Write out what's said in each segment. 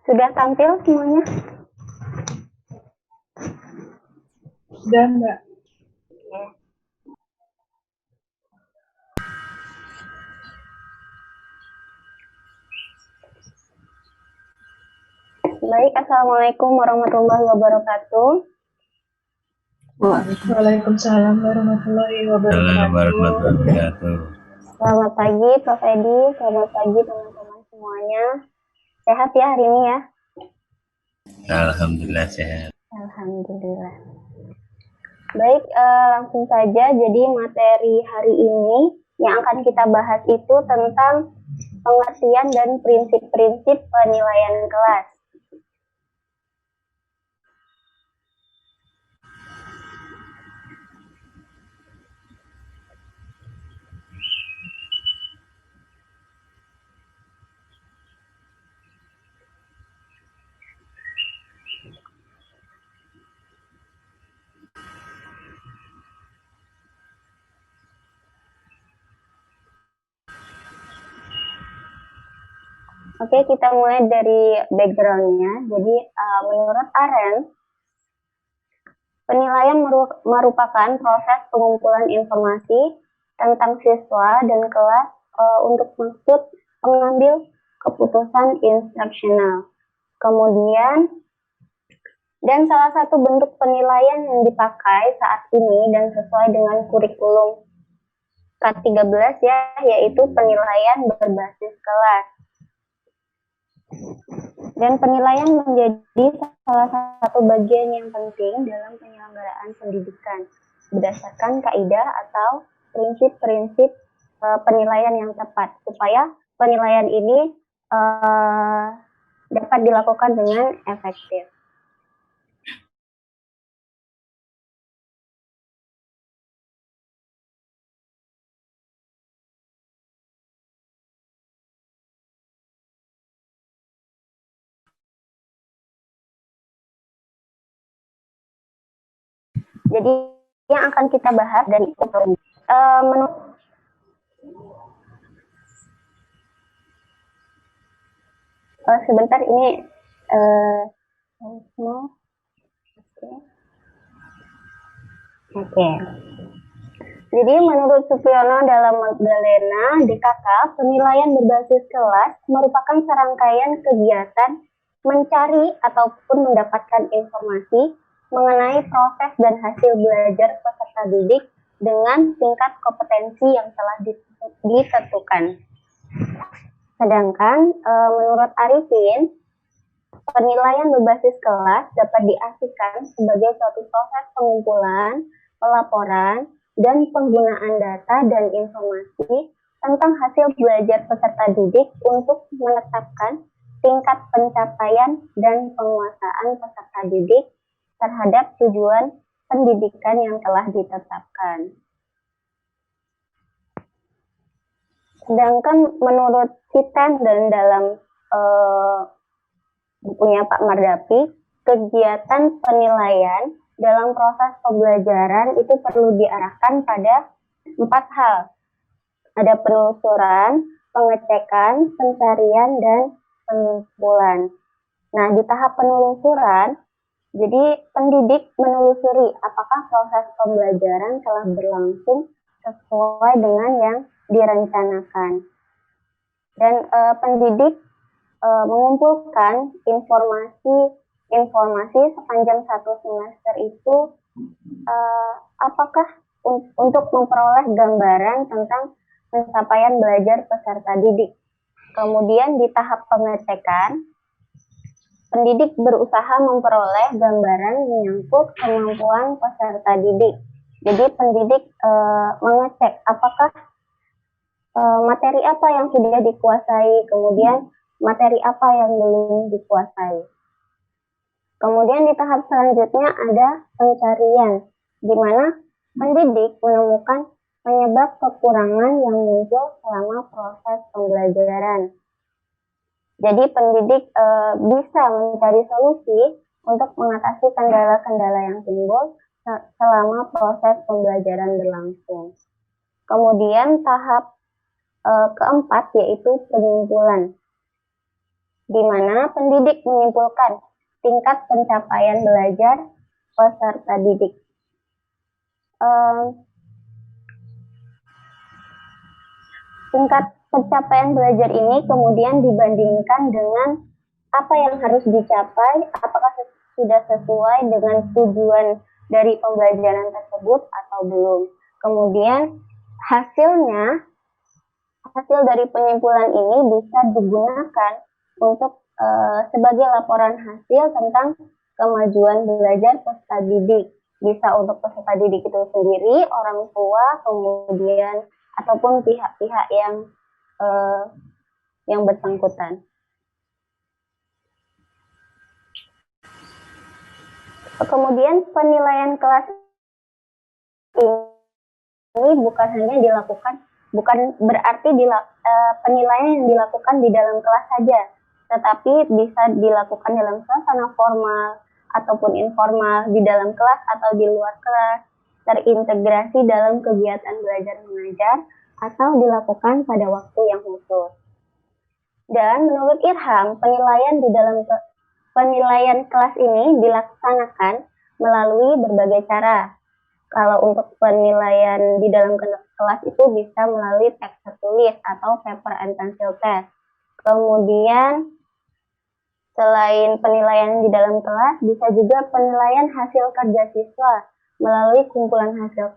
Sudah tampil semuanya? Sudah, Mbak. Baik, Assalamualaikum warahmatullahi wabarakatuh. Waalaikumsalam warahmatullahi wabarakatuh. Selamat pagi, Prof. Edi. Selamat pagi, teman-teman semuanya. Sehat ya hari ini ya? Alhamdulillah sehat. Alhamdulillah. Baik, langsung saja. Jadi materi hari ini yang akan kita bahas itu tentang pengertian dan prinsip-prinsip penilaian kelas. Oke, kita mulai dari background-nya. Jadi, menurut Arendt, penilaian merupakan proses pengumpulan informasi tentang siswa dan kelas untuk maksud mengambil keputusan instruksional. Kemudian, dan salah satu bentuk penilaian yang dipakai saat ini dan sesuai dengan kurikulum K13 ya, yaitu penilaian berbasis kelas. Dan penilaian menjadi salah satu bagian yang penting dalam penyelenggaraan pendidikan berdasarkan kaidah atau prinsip-prinsip penilaian yang tepat supaya penilaian ini dapat dilakukan dengan efektif. Jadi yang akan kita bahas dari menurut sebentar ini Oke. Jadi menurut Supiono dalam Magdalena DKK, penilaian berbasis kelas merupakan serangkaian kegiatan mencari ataupun mendapatkan informasi mengenai proses dan hasil belajar peserta didik dengan tingkat kompetensi yang telah ditentukan. Sedangkan menurut Arifin, penilaian berbasis kelas dapat diartikan sebagai suatu proses pengumpulan, pelaporan, dan penggunaan data dan informasi tentang hasil belajar peserta didik untuk menetapkan tingkat pencapaian dan penguasaan peserta didik terhadap tujuan pendidikan yang telah ditetapkan. Sedangkan menurut Citan dan dalam bukunya Pak Mardapi, kegiatan penilaian dalam proses pembelajaran itu perlu diarahkan pada 4 hal. Ada penelusuran, pengecekan, pencarian, dan penyimpulan. Nah, di tahap penelusuran, jadi pendidik menelusuri apakah proses pembelajaran telah berlangsung sesuai dengan yang direncanakan. Dan pendidik mengumpulkan informasi sepanjang satu semester itu apakah untuk memperoleh gambaran tentang pencapaian belajar peserta didik. Kemudian di tahap pengecekan, pendidik berusaha memperoleh gambaran menyangkut kemampuan peserta didik. Jadi pendidik mengecek apakah materi apa yang sudah dikuasai, kemudian materi apa yang belum dikuasai. Kemudian di tahap selanjutnya ada pencarian, di mana pendidik menemukan penyebab kekurangan yang muncul selama proses pembelajaran. Jadi pendidik bisa mencari solusi untuk mengatasi kendala-kendala yang timbul selama proses pembelajaran berlangsung. Kemudian tahap keempat yaitu penyimpulan. di mana pendidik menyimpulkan tingkat pencapaian belajar peserta didik. Tingkat pencapaian belajar ini kemudian dibandingkan dengan apa yang harus dicapai, apakah sudah sesuai dengan tujuan dari pembelajaran tersebut atau belum. Kemudian hasil dari penyimpulan ini bisa digunakan untuk sebagai laporan hasil tentang kemajuan belajar peserta didik. Bisa untuk peserta didik itu sendiri, orang tua, kemudian ataupun pihak-pihak yang bersangkutan. Kemudian penilaian kelas ini bukan berarti penilaian yang dilakukan di dalam kelas saja, tetapi bisa dilakukan dalam suasana formal ataupun informal, di dalam kelas atau di luar kelas, terintegrasi dalam kegiatan belajar mengajar, atau dilakukan pada waktu yang khusus. Dan menurut Irham, penilaian kelas ini dilaksanakan melalui berbagai cara. Kalau untuk penilaian di dalam kelas itu bisa melalui teks tertulis atau paper and pencil test. Kemudian selain penilaian di dalam kelas, bisa juga penilaian hasil kerja siswa melalui kumpulan hasil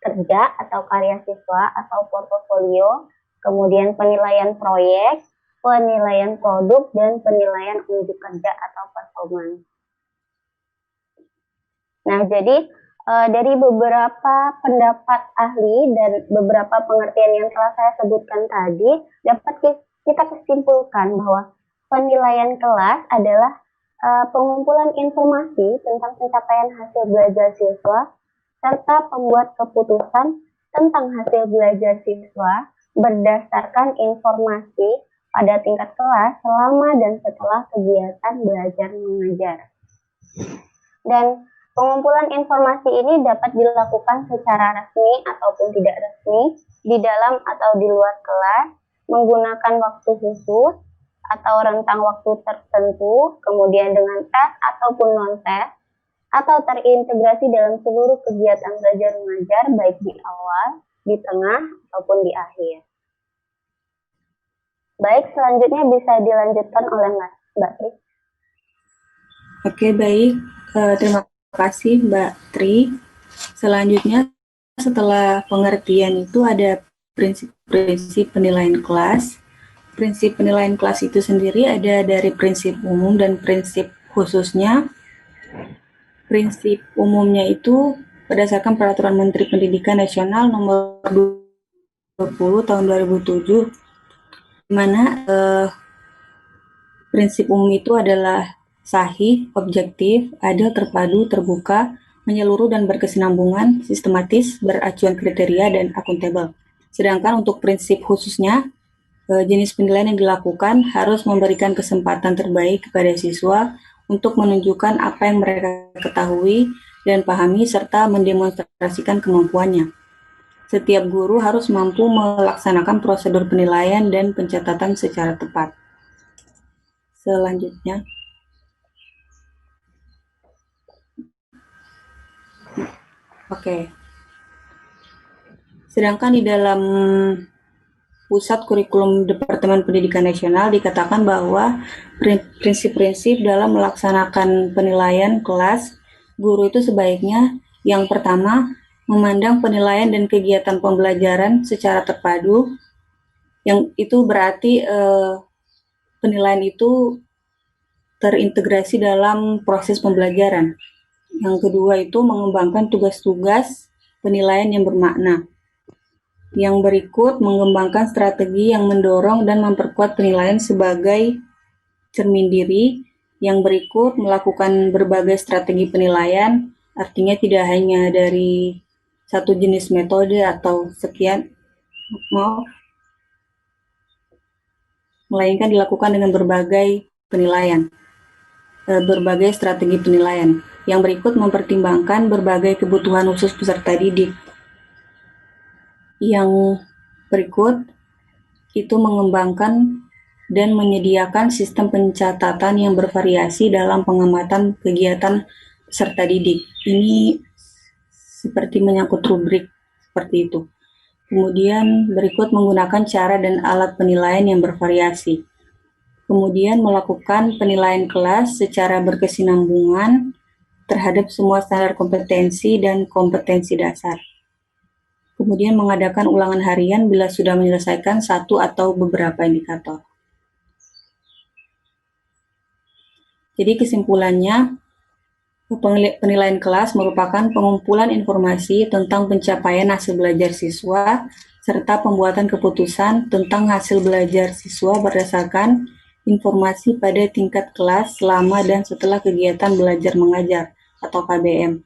kerja atau karya siswa atau portofolio, kemudian penilaian proyek, penilaian produk, dan penilaian unjuk kerja atau performance. Nah, jadi dari beberapa pendapat ahli dan beberapa pengertian yang telah saya sebutkan tadi, dapat kita kesimpulkan bahwa penilaian kelas adalah pengumpulan informasi tentang pencapaian hasil belajar siswa, serta pembuat keputusan tentang hasil belajar siswa berdasarkan informasi pada tingkat kelas selama dan setelah kegiatan belajar mengajar. Dan pengumpulan informasi ini dapat dilakukan secara resmi ataupun tidak resmi, di dalam atau di luar kelas, menggunakan waktu khusus atau rentang waktu tertentu, kemudian dengan tes ataupun non-tes, atau terintegrasi dalam seluruh kegiatan belajar mengajar, baik di awal, di tengah, ataupun di akhir. Baik, selanjutnya bisa dilanjutkan oleh Mbak Tri. Oke, baik. Terima kasih Mbak Tri. Selanjutnya, setelah pengertian itu ada prinsip-prinsip penilaian kelas. Prinsip penilaian kelas itu sendiri ada dari prinsip umum dan prinsip khususnya. Prinsip umumnya itu berdasarkan Peraturan Menteri Pendidikan Nasional Nomor 20 Tahun 2007, di mana prinsip umum itu adalah sahih, objektif, adil, terpadu, terbuka, menyeluruh dan berkesinambungan, sistematis, beracuan kriteria, dan akuntabel. Sedangkan untuk prinsip khususnya, jenis penilaian yang dilakukan harus memberikan kesempatan terbaik kepada siswa untuk menunjukkan apa yang mereka ketahui dan pahami serta mendemonstrasikan kemampuannya. Setiap guru harus mampu melaksanakan prosedur penilaian dan pencatatan secara tepat. Selanjutnya, oke. Sedangkan di dalam Pusat Kurikulum Departemen Pendidikan Nasional dikatakan bahwa prinsip-prinsip dalam melaksanakan penilaian kelas guru itu sebaiknya yang pertama memandang penilaian dan kegiatan pembelajaran secara terpadu, yang itu berarti penilaian itu terintegrasi dalam proses pembelajaran. Yang kedua itu mengembangkan tugas-tugas penilaian yang bermakna. Yang berikut mengembangkan strategi yang mendorong dan memperkuat penilaian sebagai cermin diri. Yang berikut melakukan berbagai strategi penilaian, artinya tidak hanya dari satu jenis metode atau sekian, melainkan dilakukan dengan berbagai penilaian, berbagai strategi penilaian. Yang berikut mempertimbangkan berbagai kebutuhan khusus peserta didik. Yang berikut itu mengembangkan dan menyediakan sistem pencatatan yang bervariasi dalam pengamatan kegiatan peserta didik. Ini seperti menyangkut rubrik seperti itu. Kemudian berikut menggunakan cara dan alat penilaian yang bervariasi. Kemudian melakukan penilaian kelas secara berkesinambungan terhadap semua standar kompetensi dan kompetensi dasar. Kemudian mengadakan ulangan harian bila sudah menyelesaikan satu atau beberapa indikator. Jadi kesimpulannya, penilaian kelas merupakan pengumpulan informasi tentang pencapaian hasil belajar siswa serta pembuatan keputusan tentang hasil belajar siswa berdasarkan informasi pada tingkat kelas selama dan setelah kegiatan belajar mengajar atau KBM.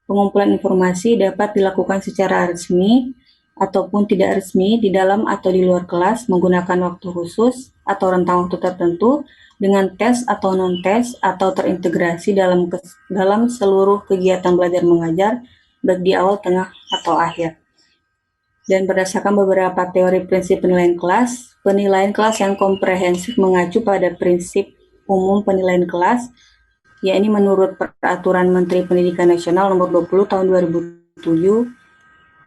Pengumpulan informasi dapat dilakukan secara resmi ataupun tidak resmi di dalam atau di luar kelas menggunakan waktu khusus atau rentang waktu tertentu dengan tes atau non-tes atau terintegrasi dalam seluruh kegiatan belajar mengajar baik di awal, tengah, atau akhir. Dan berdasarkan beberapa teori prinsip penilaian kelas yang komprehensif mengacu pada prinsip umum penilaian kelas, yakni menurut Peraturan Menteri Pendidikan Nasional Nomor 20 Tahun 2007,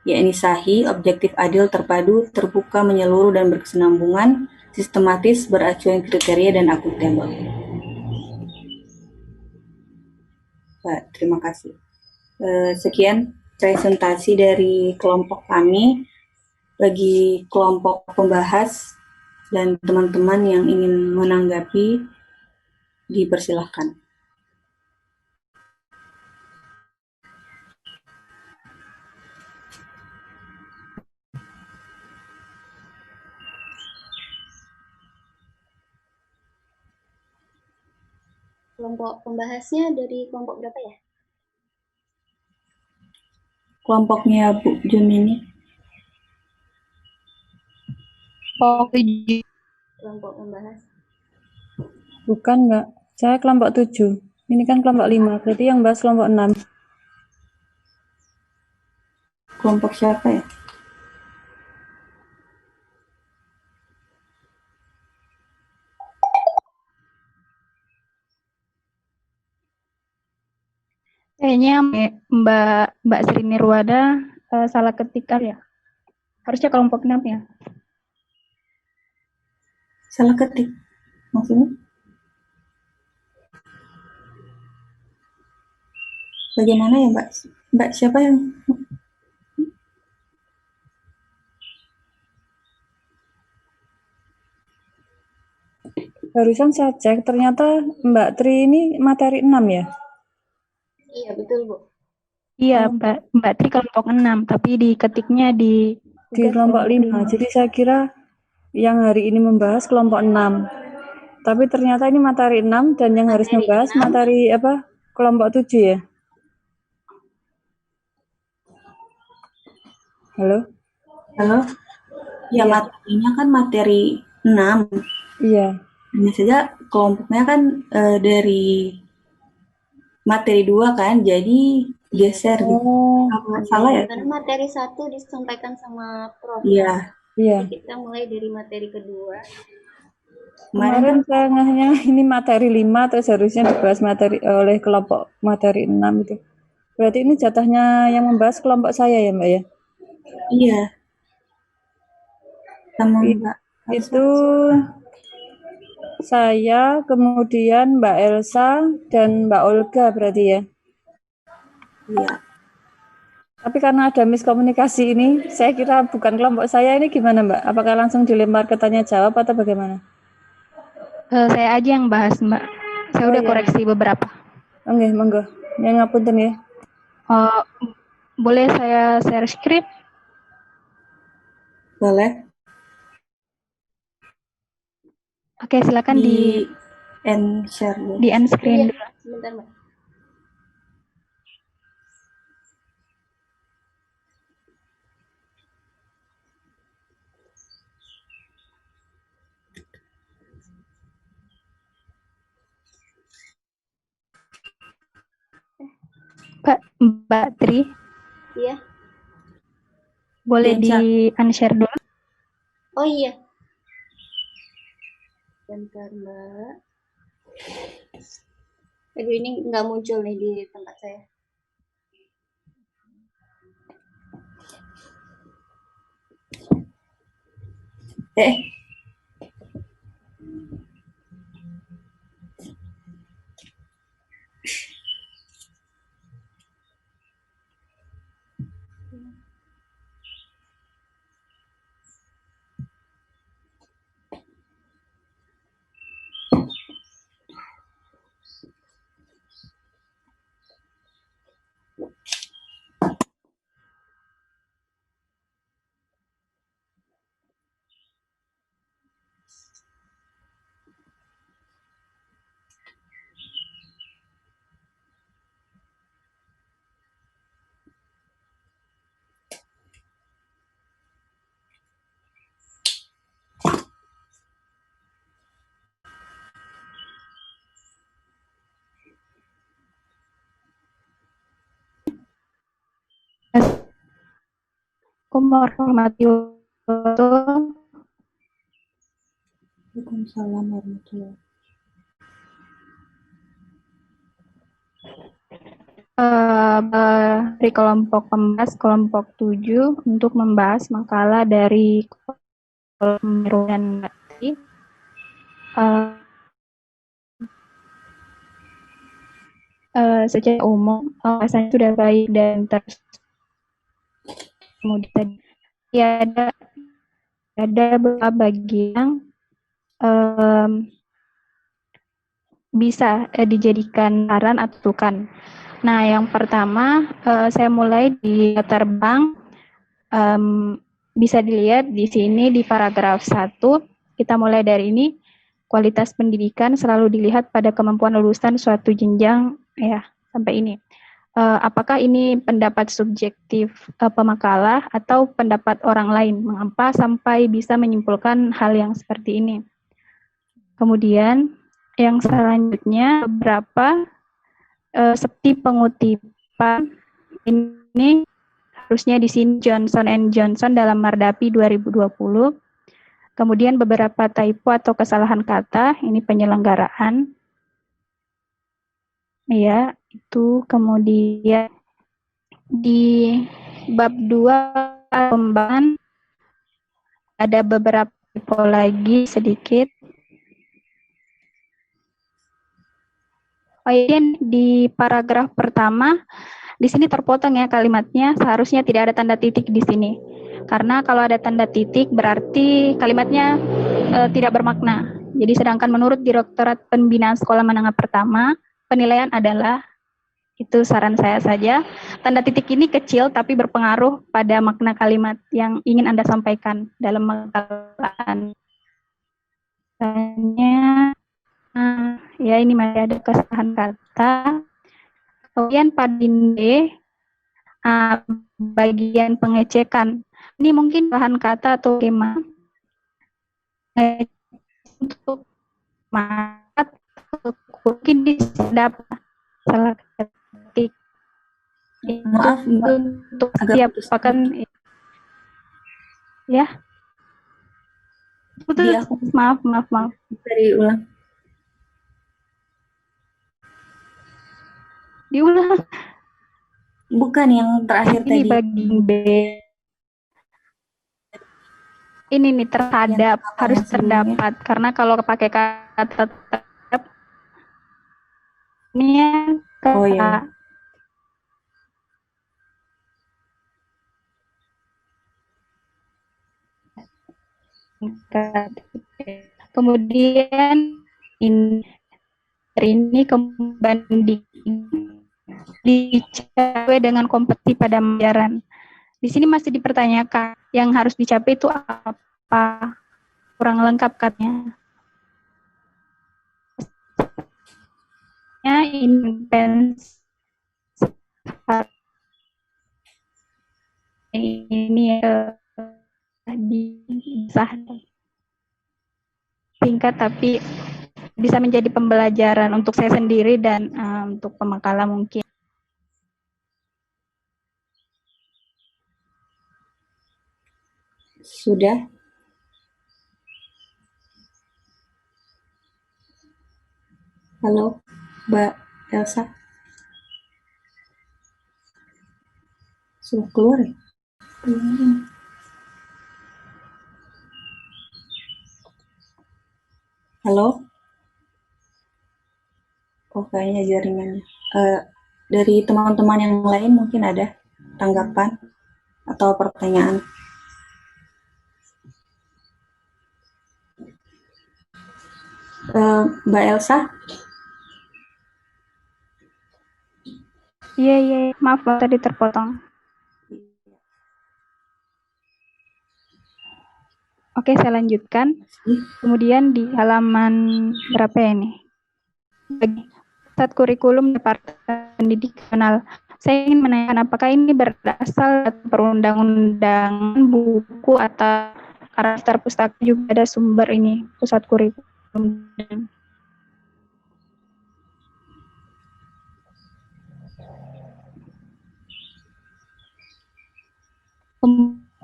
yakni sahih, objektif, adil, terpadu, terbuka, menyeluruh, dan berkesinambungan, sistematis, beracuan kriteria, dan akuntabel. Terima kasih. Sekian presentasi dari kelompok kami. Bagi kelompok pembahas dan teman-teman yang ingin menanggapi, dipersilahkan. Kelompok pembahasnya dari kelompok berapa ya? Kelompoknya Bu Jumini. Kelompok pembahas. Bukan, Mbak. Saya kelompok 7. Ini kan kelompok 5. Berarti yang bahas kelompok 6. Kelompok siapa ya? Kayaknya Mbak Sri Nirwada salah ketik ya. Harusnya kelompok 6 ya. Salah ketik. Maksudnya? Bagaimana ya, Mbak? Mbak siapa yang... Barusan saya cek, ternyata Mbak Tri ini materi 6 ya? Iya, betul, Bu. Iya, Mbak Tri kelompok 6, tapi diketiknya di kelompok 5. Jadi saya kira yang hari ini membahas kelompok 6. Tapi ternyata ini materi 6 dan yang harus membahas materi apa? Kelompok 7 ya? Halo? Halo? Ya, materinya kan materi 6. Iya. Hanya saja kelompoknya kan dari materi 2 kan, jadi geser gitu. Salah ya? Karena materi 1 disampaikan sama Prof. Iya. Jadi kita mulai dari materi kedua. Kemarin saya ngehnya ini materi 5 terus harusnya dibahas materi oleh kelompok materi 6 itu. Berarti ini jatahnya yang membahas kelompok saya ya, Mbak ya? Iya. Sama Mbak. Itu saya, kemudian Mbak Elsa dan Mbak Olga berarti ya? Iya. Tapi karena ada miskomunikasi ini, saya kira bukan kelompok saya, ini gimana Mbak? Apakah langsung dilempar ke tanya jawab atau bagaimana? Saya aja yang bahas, Mbak. Saya udah koreksi beberapa. Oke, monggo. Yang ngapunten ya. Boleh saya share script? Boleh. Oke, silakan di end share dulu. Di end screen dulu. Sebentar, Mbak. Mbak Tri? Iya. Boleh di unshare dulu? Oh iya. Bentar, Mbak. Aduh, ini nggak muncul nih di tempat saya. Aku menghormati waktu Waalaikumsalam warahmatullahi. dari kelompok pembahas kelompok 7 untuk membahas makalah dari dan secara umum saya sudah baik dan terus kemudian ada beberapa bagian bisa dijadikan saran atau masukan. Nah, yang pertama saya mulai di latar belakang, bisa dilihat di sini di paragraf 1, kita mulai dari ini, kualitas pendidikan selalu dilihat pada kemampuan lulusan suatu jenjang, ya, sampai ini. Apakah ini pendapat subjektif pemakalah atau pendapat orang lain? Mengapa sampai bisa menyimpulkan hal yang seperti ini? Kemudian yang selanjutnya beberapa seperti pengutipan ini harusnya di sini Johnson & Johnson dalam Mardapi 2020. Kemudian beberapa typo atau kesalahan kata, ini penyelenggaraan. Ya, itu kemudian di bab 2 pengembangan ada beberapa typo lagi sedikit. Kemudian di paragraf pertama, di sini terpotong ya kalimatnya, seharusnya tidak ada tanda titik di sini. Karena kalau ada tanda titik berarti kalimatnya tidak bermakna. Jadi sedangkan menurut Direktorat Pembinaan Sekolah Menengah Pertama, penilaian adalah, itu saran saya saja, tanda titik ini kecil tapi berpengaruh pada makna kalimat yang ingin Anda sampaikan dalam makalah. Ya, ini masih ada kesalahan kata. Kemudian Padin D, bagian pengecekan. Ini mungkin bahan kata atau skema untuk mat, mungkin dapat salah ketik. Maaf, Mbak, untuk agak tiap putus. pekan ya. Iya, Putus, maaf. dari ulang. Diulang. Bukan yang terakhir Ini tadi. bagian B. Ini nih terhadap, harus terdapat. Karena kalau pakai kata terhadap, ini ya kata. Oh ya. Kemudian ini kembali dicapai dengan kompetisi pada pelajaran. Di sini masih dipertanyakan yang harus dicapai itu apa, kurang lengkap katanya. Intens ini disah singkat tapi bisa menjadi pembelajaran untuk saya sendiri dan untuk pemakalah mungkin. Sudah? Halo, Mbak Elsa. Sudah keluar ya? Halo? Oh, kayaknya jaringannya. Dari teman-teman yang lain mungkin ada tanggapan atau pertanyaan. Mbak Elsa? Iya, maaf Mbak, tadi terpotong. Oke, saya lanjutkan. Kemudian di halaman berapa ya ini? Pusat kurikulum Departemen Pendidikan. Saya ingin menanyakan apakah ini berasal dari perundang-undangan, buku, atau karakter pustaka juga ada sumber ini, pusat kurikulum.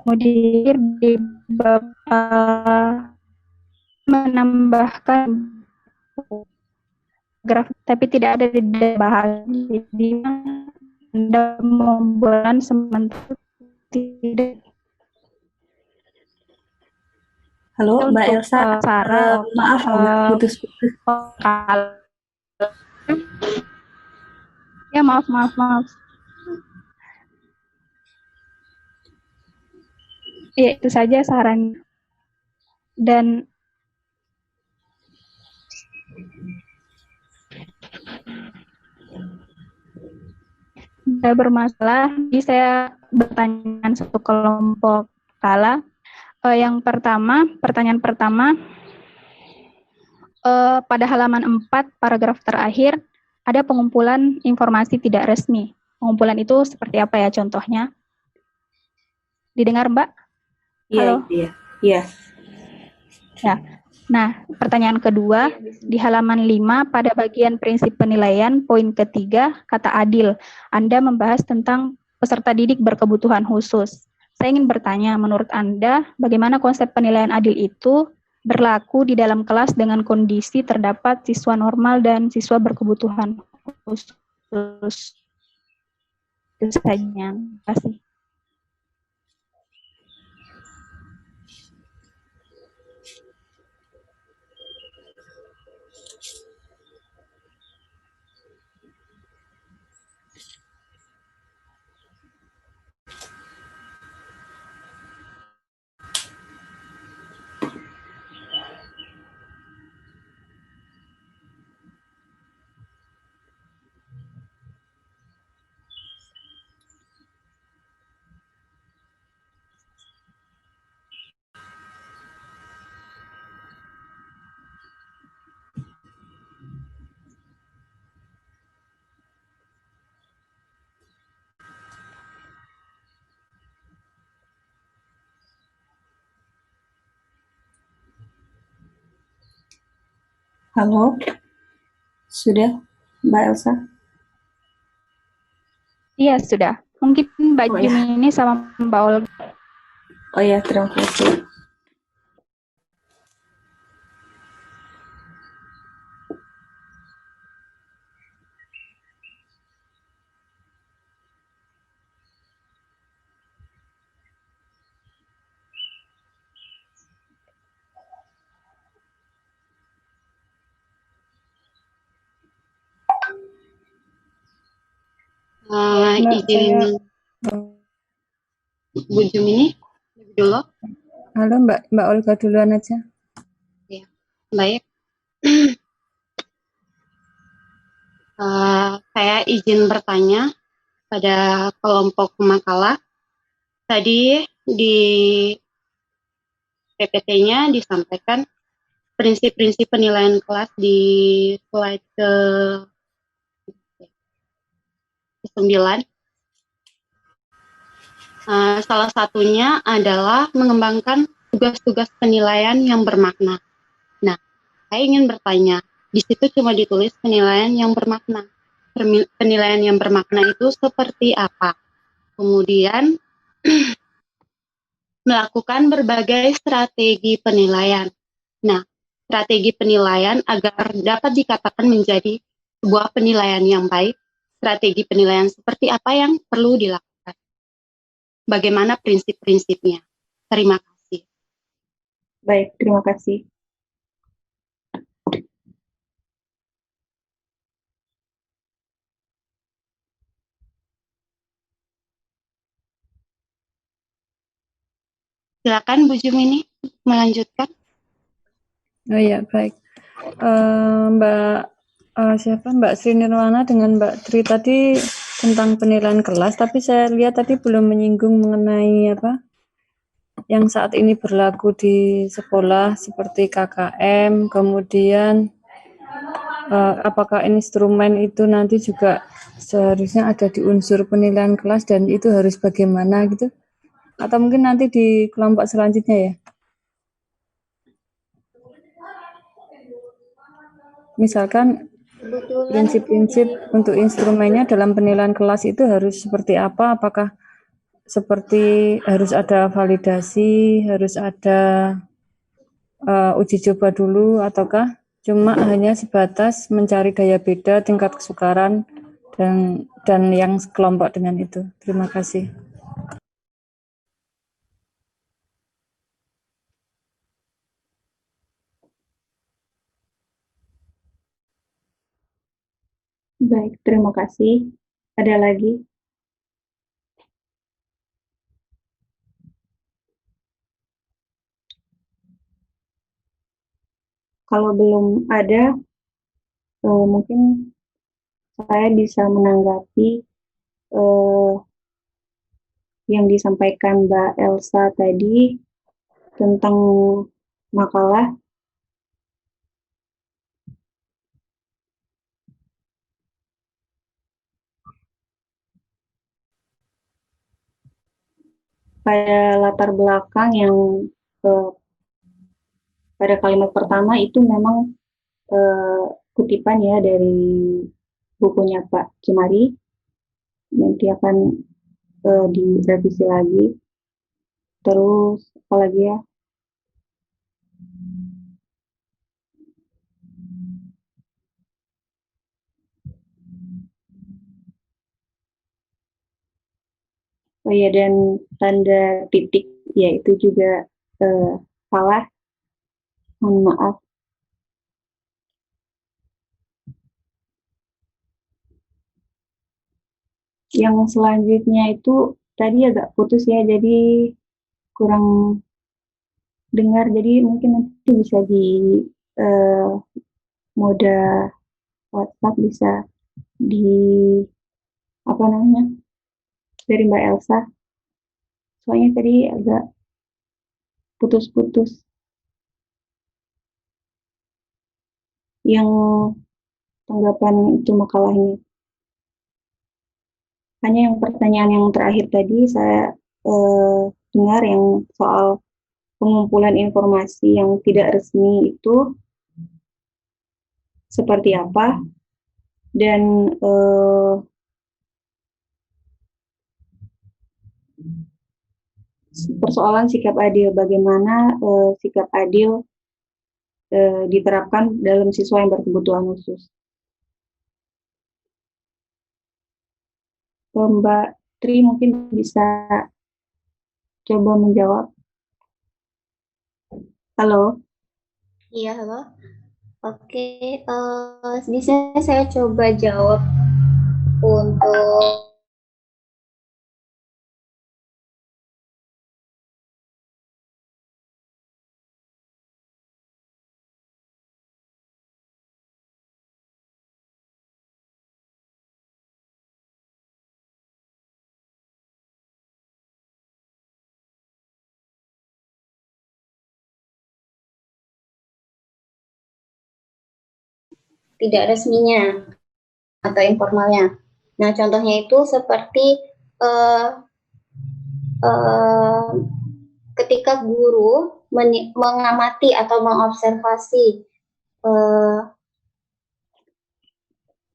Kemudian di menambahkan graf, tapi tidak ada di bahas. Jadi Anda membuat sementara tidak. Halo, Mbak Elsa. Maaf, putus-putus. Ya, maaf. Ya, itu saja sarannya. Dan tidak bermasalah, jadi saya bertanya satu kelompok kala. Yang pertama, pertanyaan pertama, pada halaman 4, paragraf terakhir, ada pengumpulan informasi tidak resmi. Pengumpulan itu seperti apa ya contohnya? Didengar, Mbak? Halo? Iya. Ya. Nah, pertanyaan kedua, di halaman 5, pada bagian prinsip penilaian, poin ketiga, kata adil. Anda membahas tentang peserta didik berkebutuhan khusus. Saya ingin bertanya, menurut Anda, bagaimana konsep penilaian adil itu berlaku di dalam kelas dengan kondisi terdapat siswa normal dan siswa berkebutuhan khusus? Itu saja. Terima kasih. Halo, sudah Mbak Elsa? Iya, sudah. Mungkin Mbak Jumini sama Mbak Olga. Oh ya, terima kasih. Izin Bu Jumini dulu. Halo Mbak Olga duluan aja. Ya, baik. Saya izin bertanya pada kelompok makalah. Tadi di PPT-nya disampaikan prinsip-prinsip penilaian kelas di slide ke-9. Salah satunya adalah mengembangkan tugas-tugas penilaian yang bermakna. Nah, saya ingin bertanya, di situ cuma ditulis penilaian yang bermakna. Penilaian yang bermakna itu seperti apa? Kemudian melakukan berbagai strategi penilaian. Nah, strategi penilaian agar dapat dikatakan menjadi sebuah penilaian yang baik. Strategi penilaian seperti apa yang perlu dilakukan? Bagaimana prinsip-prinsipnya? Terima kasih. Baik, terima kasih. Silakan Bu Jumini melanjutkan. Oh iya, baik. Mbak Sri Nirwana dengan Mbak Tri tadi tentang penilaian kelas, tapi saya lihat tadi belum menyinggung mengenai yang saat ini berlaku di sekolah seperti KKM, kemudian apakah instrumen itu nanti juga seharusnya ada di unsur penilaian kelas dan itu harus bagaimana gitu? Atau mungkin nanti di kelompok selanjutnya ya? Misalkan prinsip-prinsip untuk instrumennya dalam penilaian kelas itu harus seperti apa? Apakah seperti harus ada validasi, harus ada uji coba dulu, ataukah cuma hanya sebatas mencari gaya beda, tingkat kesukaran, dan yang sekelompok dengan itu? Terima kasih. Baik, terima kasih. Ada lagi? Kalau belum ada, mungkin saya bisa menanggapi yang disampaikan Mbak Elsa tadi tentang makalah. Pada latar belakang yang pada kalimat pertama itu memang kutipan ya dari bukunya Pak Jumari, nanti akan direvisi lagi. Terus apa lagi ya? Oh ya, dan tanda titik ya itu juga salah. Mohon maaf. Yang selanjutnya itu tadi agak putus ya, jadi kurang dengar. Jadi mungkin nanti bisa di moda WhatsApp, bisa di dari Mbak Elsa. Soalnya tadi agak putus-putus. Yang tanggapan itu makalahnya. Hanya yang pertanyaan yang terakhir tadi saya dengar yang soal pengumpulan informasi yang tidak resmi itu seperti apa, dan persoalan sikap adil, bagaimana sikap adil diterapkan dalam siswa yang berkebutuhan khusus. Mbak Tri mungkin bisa coba menjawab. Halo? Iya, halo. Oke, bisa saya coba jawab untuk tidak resminya atau informalnya. Nah, contohnya itu seperti ketika guru mengamati atau mengobservasi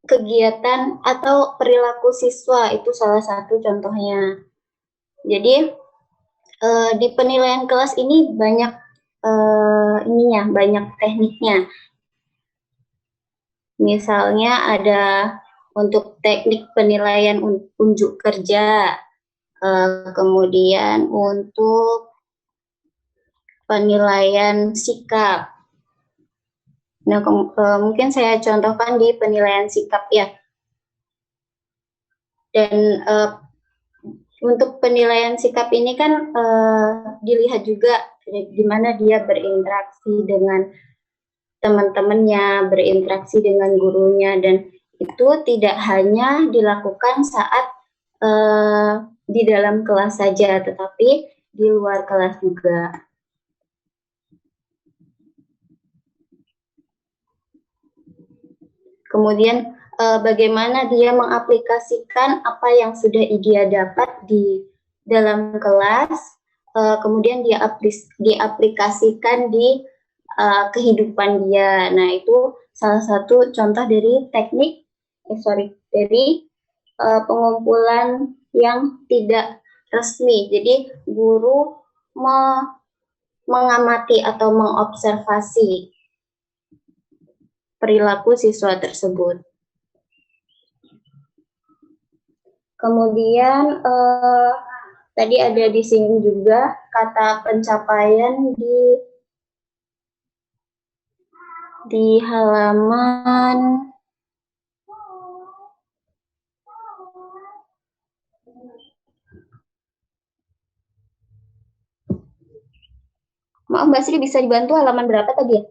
kegiatan atau perilaku siswa, itu salah satu contohnya. Jadi di penilaian kelas ini banyak ininya, banyak tekniknya. Misalnya ada untuk teknik penilaian unjuk kerja, kemudian untuk penilaian sikap. Nah, mungkin saya contohkan di penilaian sikap ya. Dan untuk penilaian sikap ini kan dilihat juga di mana dia berinteraksi dengan teman-temannya, berinteraksi dengan gurunya, dan itu tidak hanya dilakukan saat di dalam kelas saja, tetapi di luar kelas juga. Kemudian bagaimana dia mengaplikasikan apa yang sudah dia dapat di dalam kelas, kemudian dia diaplikasikan di kehidupan dia. Nah, itu salah satu contoh dari teknik, dari pengumpulan yang tidak resmi. Jadi, guru mengamati atau mengobservasi perilaku siswa tersebut. Kemudian tadi ada di sini juga kata pencapaian di halaman maaf Mbak Sri, bisa dibantu halaman berapa tadi ya?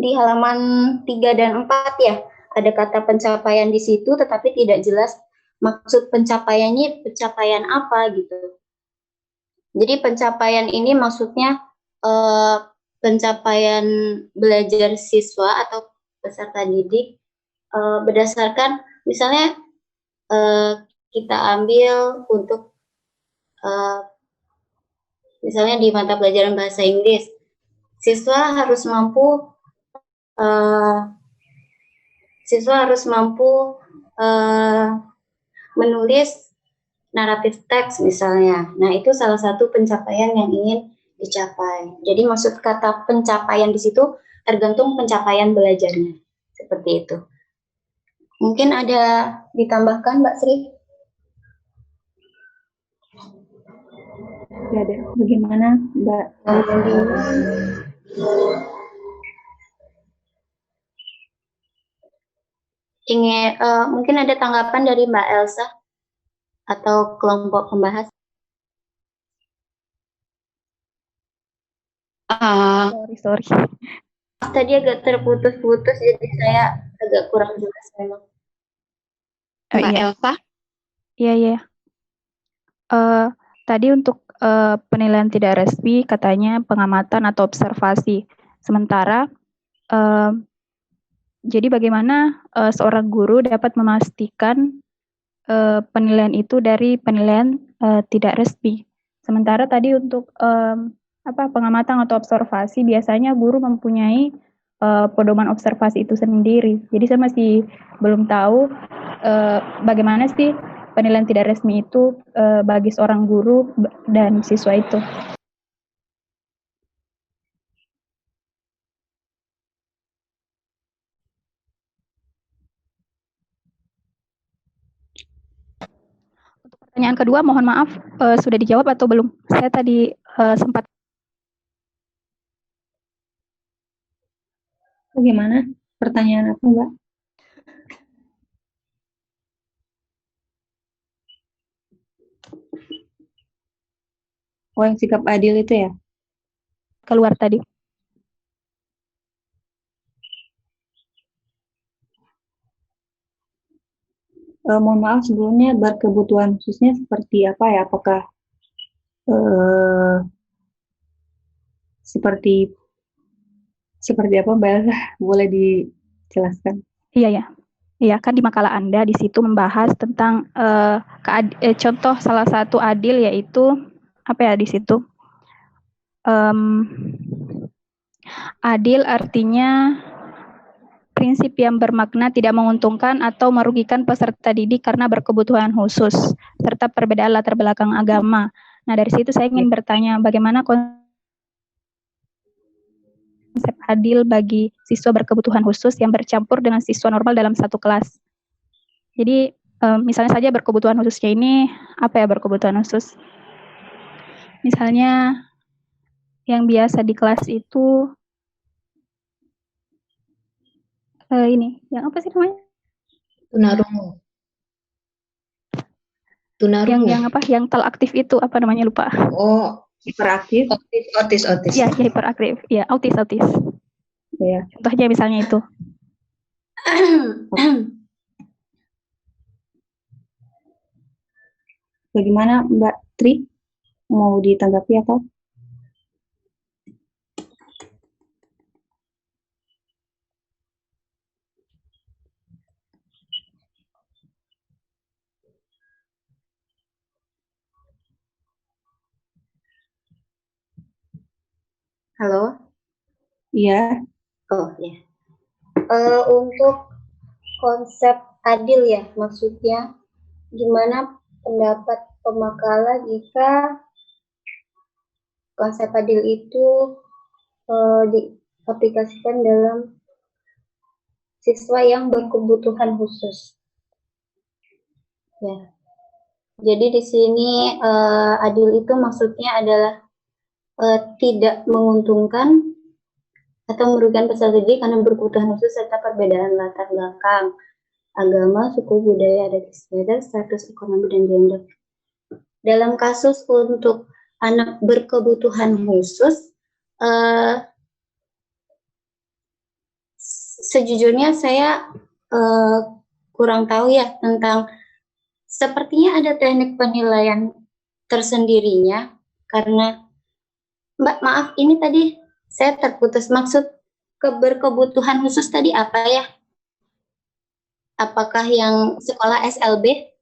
Di halaman 3 dan 4 ya, ada kata pencapaian di situ tetapi tidak jelas maksud pencapaiannya pencapaian apa gitu. Jadi pencapaian ini maksudnya pencapaian belajar siswa atau peserta didik berdasarkan misalnya kita ambil untuk misalnya di mata pelajaran bahasa Inggris, siswa harus mampu menulis naratif teks misalnya. Nah, itu salah satu pencapaian yang ingin dicapai. Jadi maksud kata pencapaian di situ tergantung pencapaian belajarnya. Seperti itu. Mungkin ada ditambahkan Mbak Sri? Ya, ada. Bagaimana Mbak Sri? Mungkin ada tanggapan dari Mbak Elsa atau kelompok pembahas? Sorry. Tadi agak terputus-putus, jadi saya agak kurang jelas memang. Mbak Elsa? Iya. Tadi untuk penilaian tidak resmi katanya pengamatan atau observasi. Sementara jadi bagaimana seorang guru dapat memastikan penilaian itu dari penilaian tidak resmi. Sementara tadi untuk pengamatan atau observasi biasanya guru mempunyai pedoman observasi itu sendiri. Jadi saya masih belum tahu bagaimana sih penilaian tidak resmi itu bagi seorang guru dan siswa itu. Untuk pertanyaan kedua, mohon maaf sudah dijawab atau belum? Saya tadi sempat. Bagaimana? Pertanyaan apa, Mbak? Oh, yang sikap adil itu ya? Keluar tadi. Mohon maaf sebelumnya, berkebutuhan khususnya seperti apa ya? Apakah seperti apa Mbak Elsa? Boleh dijelaskan? Iya, kan di makalah Anda di situ membahas tentang contoh salah satu adil yaitu apa ya di situ? Adil artinya prinsip yang bermakna tidak menguntungkan atau merugikan peserta didik karena berkebutuhan khusus serta perbedaan latar belakang agama. Nah, dari situ saya ingin bertanya bagaimana konsep adil bagi siswa berkebutuhan khusus yang bercampur dengan siswa normal dalam satu kelas. Jadi misalnya saja berkebutuhan khususnya ini apa ya berkebutuhan khusus? Misalnya yang biasa di kelas itu ini, yang apa sih namanya? Tunarungu. Yang apa? Yang telaktif itu apa namanya lupa? Oh, Hiperaktif. otis. Ya, hiperaktif. Ya, autis. Ya. Contohnya misalnya itu. Bagaimana Mbak Tri? Mau ditanggapi atau? Halo? Iya. Oh ya. Untuk konsep adil ya, maksudnya gimana pendapat pemakala jika konsep adil itu diaplikasikan dalam siswa yang berkebutuhan khusus. Ya. Jadi di sini adil itu maksudnya adalah tidak menguntungkan atau merugikan peserta didik karena berkebutuhan khusus serta perbedaan latar belakang, agama, suku, budaya, adat istiadat, status ekonomi, dan gender. Dalam kasus untuk anak berkebutuhan khusus, sejujurnya saya kurang tahu ya tentang, sepertinya ada teknik penilaian tersendirinya, karena Mbak maaf ini tadi saya terputus, maksud berkebutuhan khusus tadi apa ya? Apakah yang sekolah SLB?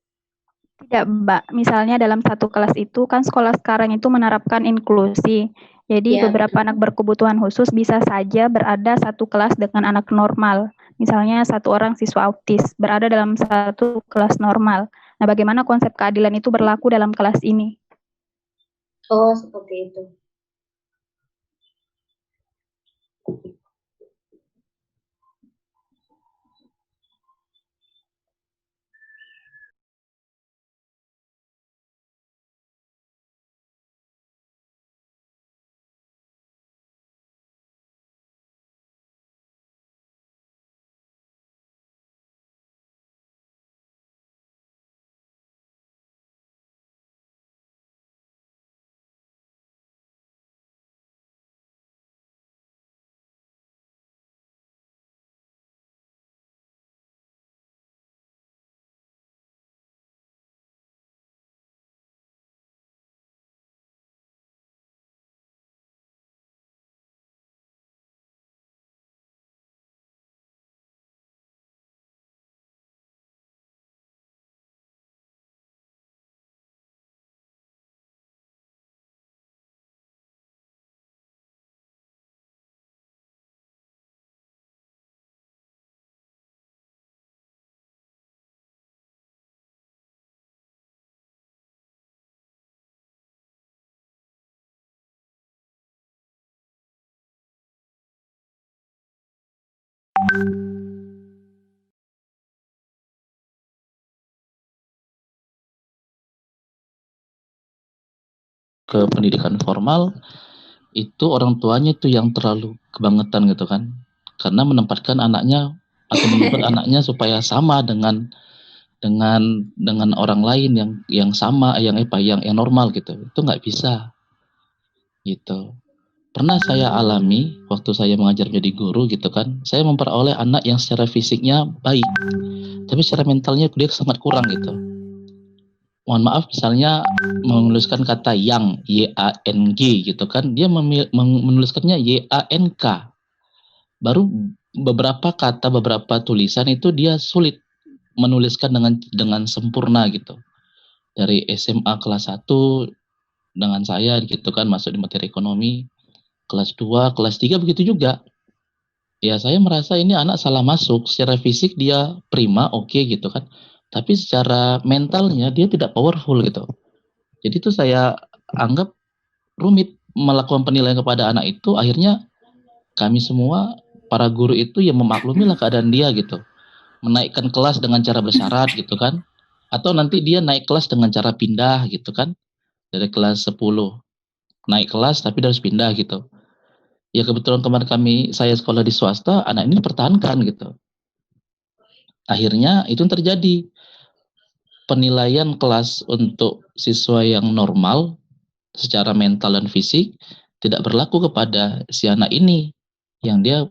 Tidak, Mbak. Misalnya dalam satu kelas itu kan sekolah sekarang itu menerapkan inklusi. Jadi Ya, beberapa anak berkebutuhan khusus bisa saja berada satu kelas dengan anak normal. Misalnya satu orang siswa autis berada dalam satu kelas normal. Nah, bagaimana konsep keadilan itu berlaku dalam kelas ini? Oh, seperti itu. Ke pendidikan formal itu orang tuanya itu yang terlalu kebangetan gitu kan, karena menempatkan anaknya atau menuntut anaknya supaya sama dengan orang lain yang sama, yang normal gitu, itu nggak bisa gitu. Pernah saya alami waktu saya mengajar jadi guru gitu kan, saya memperoleh anak yang secara fisiknya baik tapi secara mentalnya dia sangat kurang gitu. Mohon maaf, misalnya menuliskan kata yang, Y-A-N-G gitu kan, dia menuliskannya Y-A-N-K. Baru beberapa kata, beberapa tulisan itu dia sulit menuliskan dengan sempurna gitu. Dari SMA kelas 1 dengan saya gitu kan, masuk di materi ekonomi, kelas 2, kelas 3 begitu juga. Ya saya merasa ini anak salah masuk, secara fisik dia prima, oke gitu kan. Tapi secara mentalnya dia tidak powerful gitu. Jadi itu saya anggap rumit melakukan penilaian kepada anak itu, akhirnya kami semua para guru itu yang memaklumilah keadaan dia gitu, menaikkan kelas dengan cara bersyarat gitu kan, atau nanti dia naik kelas dengan cara pindah gitu kan, dari kelas 10 naik kelas tapi dia harus pindah gitu. Ya kebetulan kemarin saya sekolah di swasta, anak ini dipertahankan gitu. Akhirnya itu yang terjadi, penilaian kelas untuk siswa yang normal secara mental dan fisik tidak berlaku kepada si anak ini yang dia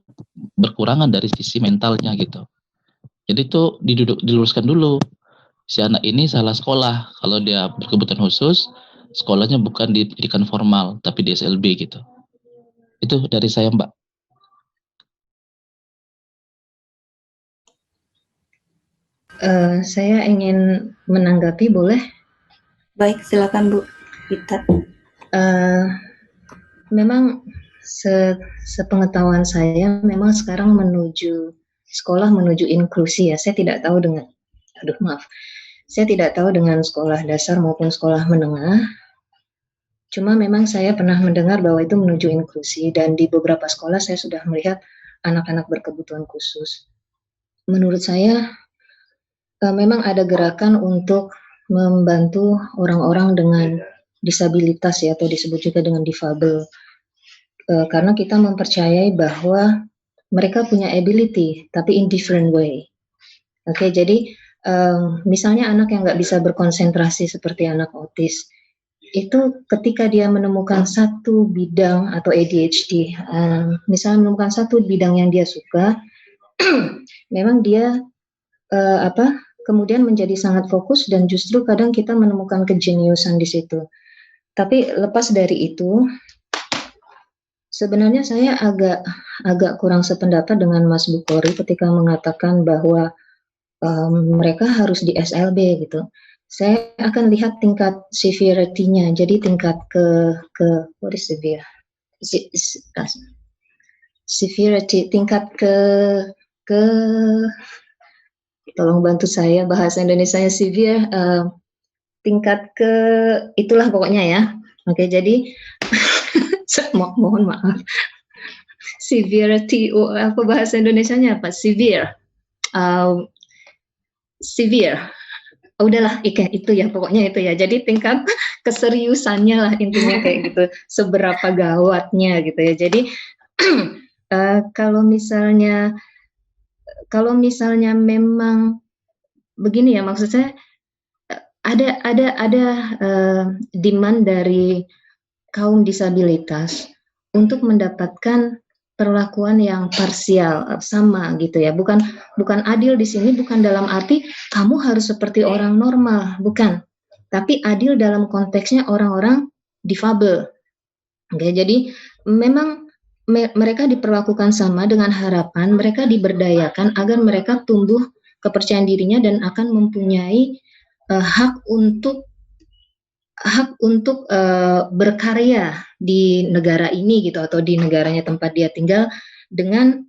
berkurangan dari sisi mentalnya gitu. Jadi itu diluruskan dulu, si anak ini salah sekolah kalau dia berkebutuhan khusus, sekolahnya bukan di pendidikan formal tapi di SLB gitu. Itu dari saya, Mbak. Saya ingin menanggapi, boleh? Baik, silakan Bu Rita. Memang sepengetahuan saya, memang sekarang sekolah menuju inklusi ya. Saya tidak tahu saya tidak tahu dengan sekolah dasar maupun sekolah menengah. Cuma memang saya pernah mendengar bahwa itu menuju inklusi, dan di beberapa sekolah saya sudah melihat anak-anak berkebutuhan khusus. Menurut saya, memang ada gerakan untuk membantu orang-orang dengan disabilitas ya, atau disebut juga dengan difabel, karena kita mempercayai bahwa mereka punya ability tapi in different way. Oke, jadi misalnya anak yang nggak bisa berkonsentrasi seperti anak autis, itu ketika dia menemukan satu bidang, atau ADHD, misalnya menemukan satu bidang yang dia suka, memang dia kemudian menjadi sangat fokus, dan justru kadang kita menemukan kejeniusan di situ. Tapi lepas dari itu, sebenarnya saya agak kurang sependapat dengan Mas Bukhari ketika mengatakan bahwa mereka harus di SLB gitu. Saya akan lihat tingkat severity-nya. Jadi tingkat what is severe? Severity, tingkat tolong bantu saya bahasa Indonesianya severe, tingkat itulah pokoknya ya. Oke, jadi mohon maaf. Severity, apa bahasa Indonesianya apa? Severe. Severe. Udahlah, itu ya, pokoknya itu ya. Jadi tingkat keseriusannya lah intinya kayak gitu. Seberapa gawatnya gitu ya. Jadi kalau misalnya memang begini ya, maksud saya ada demand dari kaum disabilitas untuk mendapatkan perlakuan yang parsial, sama gitu ya. Bukan adil di sini, bukan dalam arti kamu harus seperti orang normal, bukan. Tapi adil dalam konteksnya orang-orang difabel. Oke, jadi memang mereka diperlakukan sama dengan harapan mereka diberdayakan agar mereka tumbuh kepercayaan dirinya dan akan mempunyai hak untuk berkarya di negara ini gitu, atau di negaranya tempat dia tinggal, dengan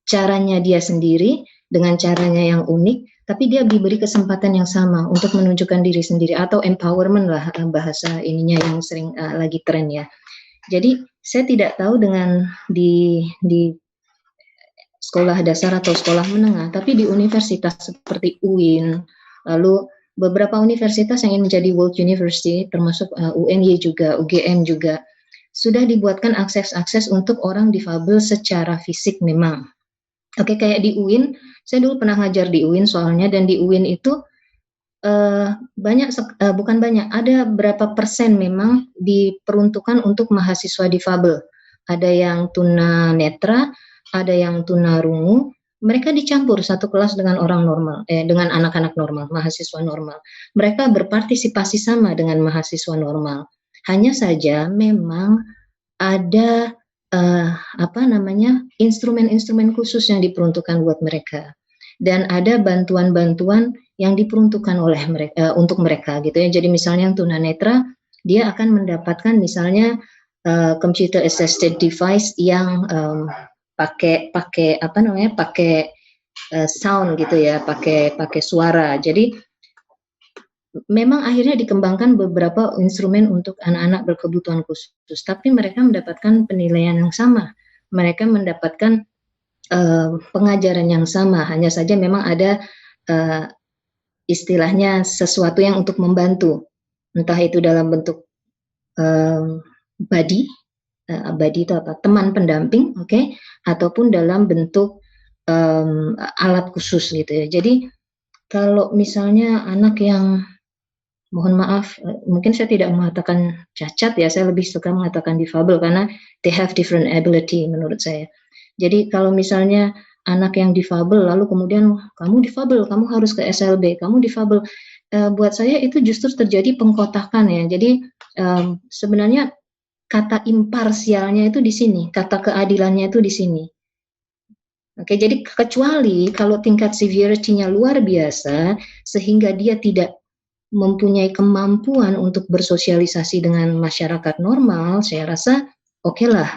caranya dia sendiri, dengan caranya yang unik, tapi dia diberi kesempatan yang sama untuk menunjukkan diri sendiri, atau empowerment lah bahasa ininya yang sering lagi tren ya. Jadi saya tidak tahu dengan di sekolah dasar atau sekolah menengah, tapi di universitas seperti UIN, lalu beberapa universitas yang ingin menjadi World University, termasuk UNY juga, UGM juga, sudah dibuatkan akses-akses untuk orang difabel secara fisik memang. Oke, kayak di UIN, saya dulu pernah ngajar di UIN soalnya, dan di UIN itu ada berapa persen memang diperuntukkan untuk mahasiswa difabel. Ada yang tuna netra, ada yang tuna rungu. Mereka dicampur satu kelas dengan orang normal, dengan anak-anak normal, mahasiswa normal. Mereka berpartisipasi sama dengan mahasiswa normal. Hanya saja memang ada instrumen-instrumen khusus yang diperuntukkan buat mereka, dan ada bantuan-bantuan yang diperuntukkan oleh mereka untuk mereka gitu ya. Jadi misalnya yang tunanetra, dia akan mendapatkan misalnya computer assisted device yang pakai sound gitu ya, pakai suara. Jadi memang akhirnya dikembangkan beberapa instrumen untuk anak-anak berkebutuhan khusus, tapi mereka mendapatkan penilaian yang sama mereka mendapatkan pengajaran yang sama, hanya saja memang ada istilahnya sesuatu yang untuk membantu, entah itu dalam bentuk buddy itu apa? Teman pendamping, oke, ataupun dalam bentuk alat khusus gitu ya. Jadi kalau misalnya anak yang, mohon maaf, mungkin saya tidak mengatakan cacat ya, saya lebih suka mengatakan difabel karena they have different ability menurut saya. Jadi kalau misalnya anak yang difabel lalu kemudian kamu difabel, kamu harus ke SLB, kamu difabel, buat saya itu justru terjadi pengkotakan ya. Jadi sebenarnya kata imparsialnya itu di sini, kata keadilannya itu di sini. Oke, jadi kecuali kalau tingkat severity-nya luar biasa sehingga dia tidak mempunyai kemampuan untuk bersosialisasi dengan masyarakat normal, saya rasa oke lah,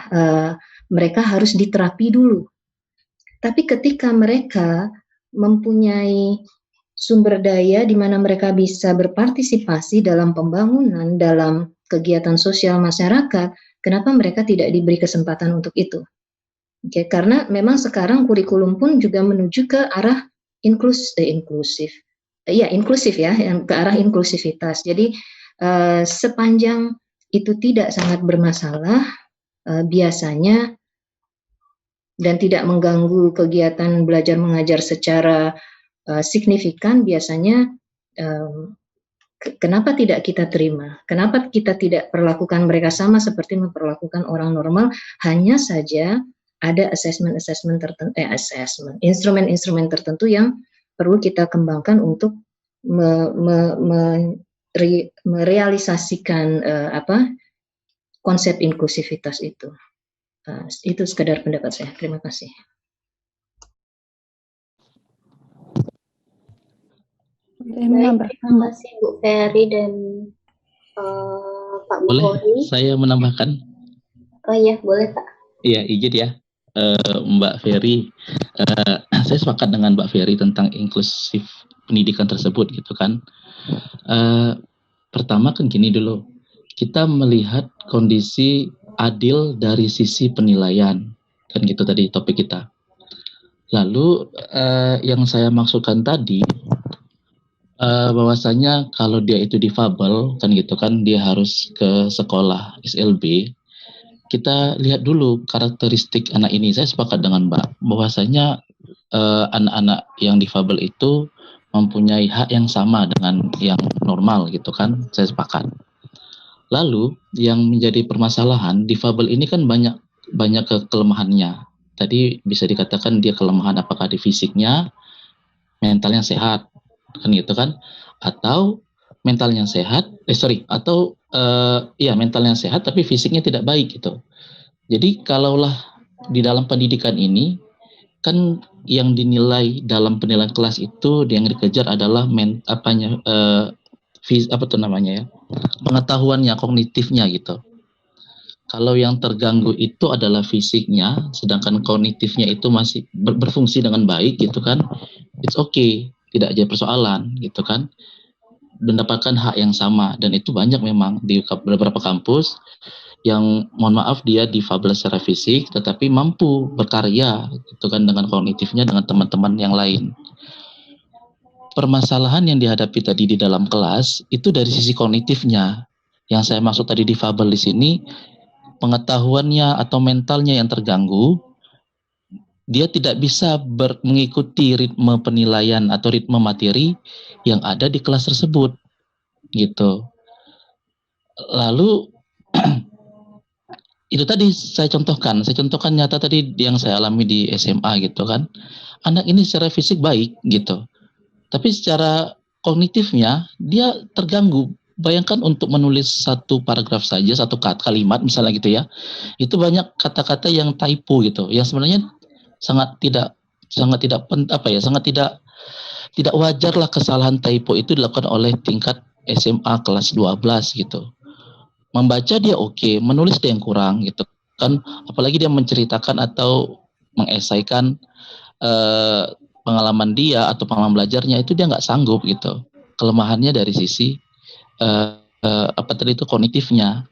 mereka harus diterapi dulu. Tapi ketika mereka mempunyai sumber daya di mana mereka bisa berpartisipasi dalam pembangunan, dalam kegiatan sosial masyarakat, kenapa mereka tidak diberi kesempatan untuk itu? Oke, karena memang sekarang kurikulum pun juga menuju ke arah inklusif ya, yang ke arah inklusivitas. Jadi sepanjang itu tidak sangat bermasalah, biasanya dan tidak mengganggu kegiatan belajar mengajar secara signifikan, biasanya kenapa tidak kita terima? Kenapa kita tidak perlakukan mereka sama seperti memperlakukan orang normal? Hanya saja ada instrumen-instrumen tertentu yang perlu kita kembangkan untuk merealisasikan konsep inklusivitas itu. Itu sekedar pendapat saya. Terima kasih. Baik, terima kasih Bu Ferry dan Pak Boleh Bukhori. saya menambahkan? Oh iya, boleh Pak. Iya, izin ya. Mbak Ferry, saya sepakat dengan Mbak Ferry tentang inklusif pendidikan tersebut gitu kan. Pertama kan gini dulu, kita melihat kondisi adil dari sisi penilaian, kan gitu tadi topik kita. Lalu yang saya maksudkan tadi, bahwasanya kalau dia itu difabel kan gitu kan, dia harus ke sekolah SLB. Kita lihat dulu karakteristik anak ini. Saya sepakat dengan Mbak bahwasanya anak-anak yang difabel itu mempunyai hak yang sama dengan yang normal gitu kan. Saya sepakat. Lalu yang menjadi permasalahan, difabel ini kan banyak kelemahannya. Tadi bisa dikatakan dia kelemahan apakah di fisiknya, mentalnya sehat kan gitu kan, atau mentalnya sehat, mentalnya sehat tapi fisiknya tidak baik gitu. Jadi kalaulah di dalam pendidikan ini kan yang dinilai dalam penilaian kelas itu yang dikejar adalah pengetahuannya, kognitifnya gitu. Kalau yang terganggu itu adalah fisiknya, sedangkan kognitifnya itu masih berfungsi dengan baik gitu kan, it's okay, tidak ada persoalan gitu kan, mendapatkan hak yang sama. Dan itu banyak memang di beberapa kampus yang mohon maaf dia difabel secara fisik tetapi mampu berkarya gitu kan dengan kognitifnya dengan teman-teman yang lain. Permasalahan yang dihadapi tadi di dalam kelas itu dari sisi kognitifnya. Yang saya maksud tadi difabel di sini, pengetahuannya atau mentalnya yang terganggu, dia tidak bisa mengikuti ritme penilaian atau ritme materi yang ada di kelas tersebut gitu. Lalu itu tadi saya contohkan nyata tadi yang saya alami di SMA gitu kan. Anak ini secara fisik baik gitu, tapi secara kognitifnya dia terganggu. Bayangkan untuk menulis satu paragraf saja, satu kalimat misalnya gitu ya, itu banyak kata-kata yang typo gitu, yang sebenarnya sangat tidak wajar lah kesalahan typo itu dilakukan oleh tingkat SMA kelas 12 gitu. Membaca dia oke, menulis dia yang kurang gitu kan, apalagi dia menceritakan atau mengesaikan pengalaman dia atau pengalaman belajarnya itu dia nggak sanggup gitu. Kelemahannya dari sisi kognitifnya.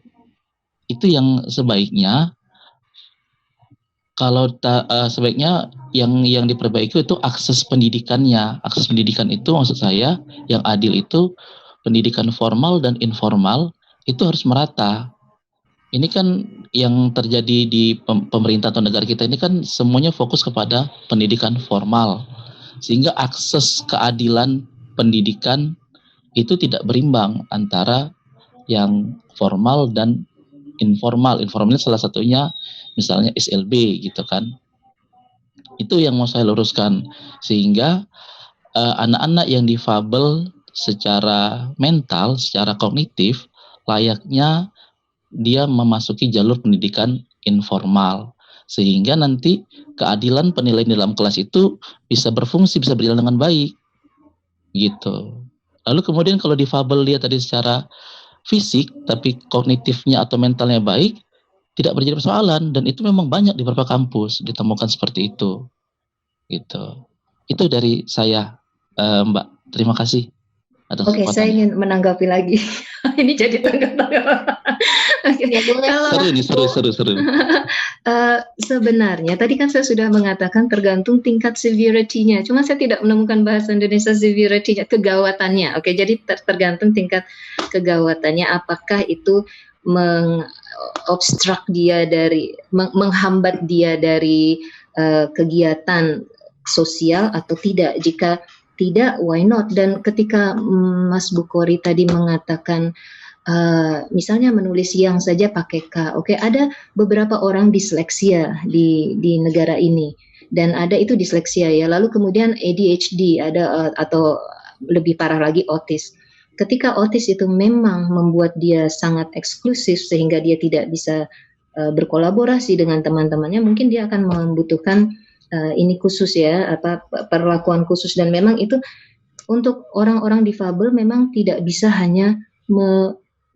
Itu yang sebaiknya Kalau sebaiknya yang diperbaiki itu akses pendidikannya. Akses pendidikan itu maksud saya yang adil itu pendidikan formal dan informal itu harus merata. Ini kan yang terjadi di pemerintah atau negara kita ini kan semuanya fokus kepada pendidikan formal. Sehingga akses keadilan pendidikan itu tidak berimbang antara yang formal dan informal. Informalnya salah satunya misalnya SLB gitu kan. Itu yang mau saya luruskan. Sehingga anak-anak yang difabel secara mental, secara kognitif, layaknya dia memasuki jalur pendidikan informal. Sehingga nanti keadilan penilaian dalam kelas itu bisa berfungsi, bisa berjalan dengan baik. Gitu. Lalu kemudian kalau difabel dia tadi secara fisik, tapi kognitifnya atau mentalnya baik, tidak menjadi persoalan. Dan itu memang banyak di beberapa kampus ditemukan seperti itu. Gitu. Itu dari saya, Mbak. Terima kasih. Oke, saya ingin menanggapi lagi. Ini jadi tanggapan. Ya, boleh. Seru. Sebenarnya tadi kan saya sudah mengatakan tergantung tingkat severity-nya. Cuma saya tidak menemukan bahasa Indonesia severity-nya, kegawatannya. Oke, jadi tergantung tingkat kegawatannya. Apakah itu mengobstruct dia dari, menghambat dia dari kegiatan sosial atau tidak. Jika tidak, why not? Dan ketika Mas Bukhari tadi mengatakan misalnya menulis yang saja pakai K, oke, ada beberapa orang disleksia di negara ini, dan ada itu disleksia ya. Lalu kemudian ADHD ada atau lebih parah lagi autis. Ketika autis itu memang membuat dia sangat eksklusif sehingga dia tidak bisa berkolaborasi dengan teman-temannya, mungkin dia akan membutuhkan ini khusus ya, perlakuan khusus. Dan memang itu untuk orang-orang difabel memang tidak bisa hanya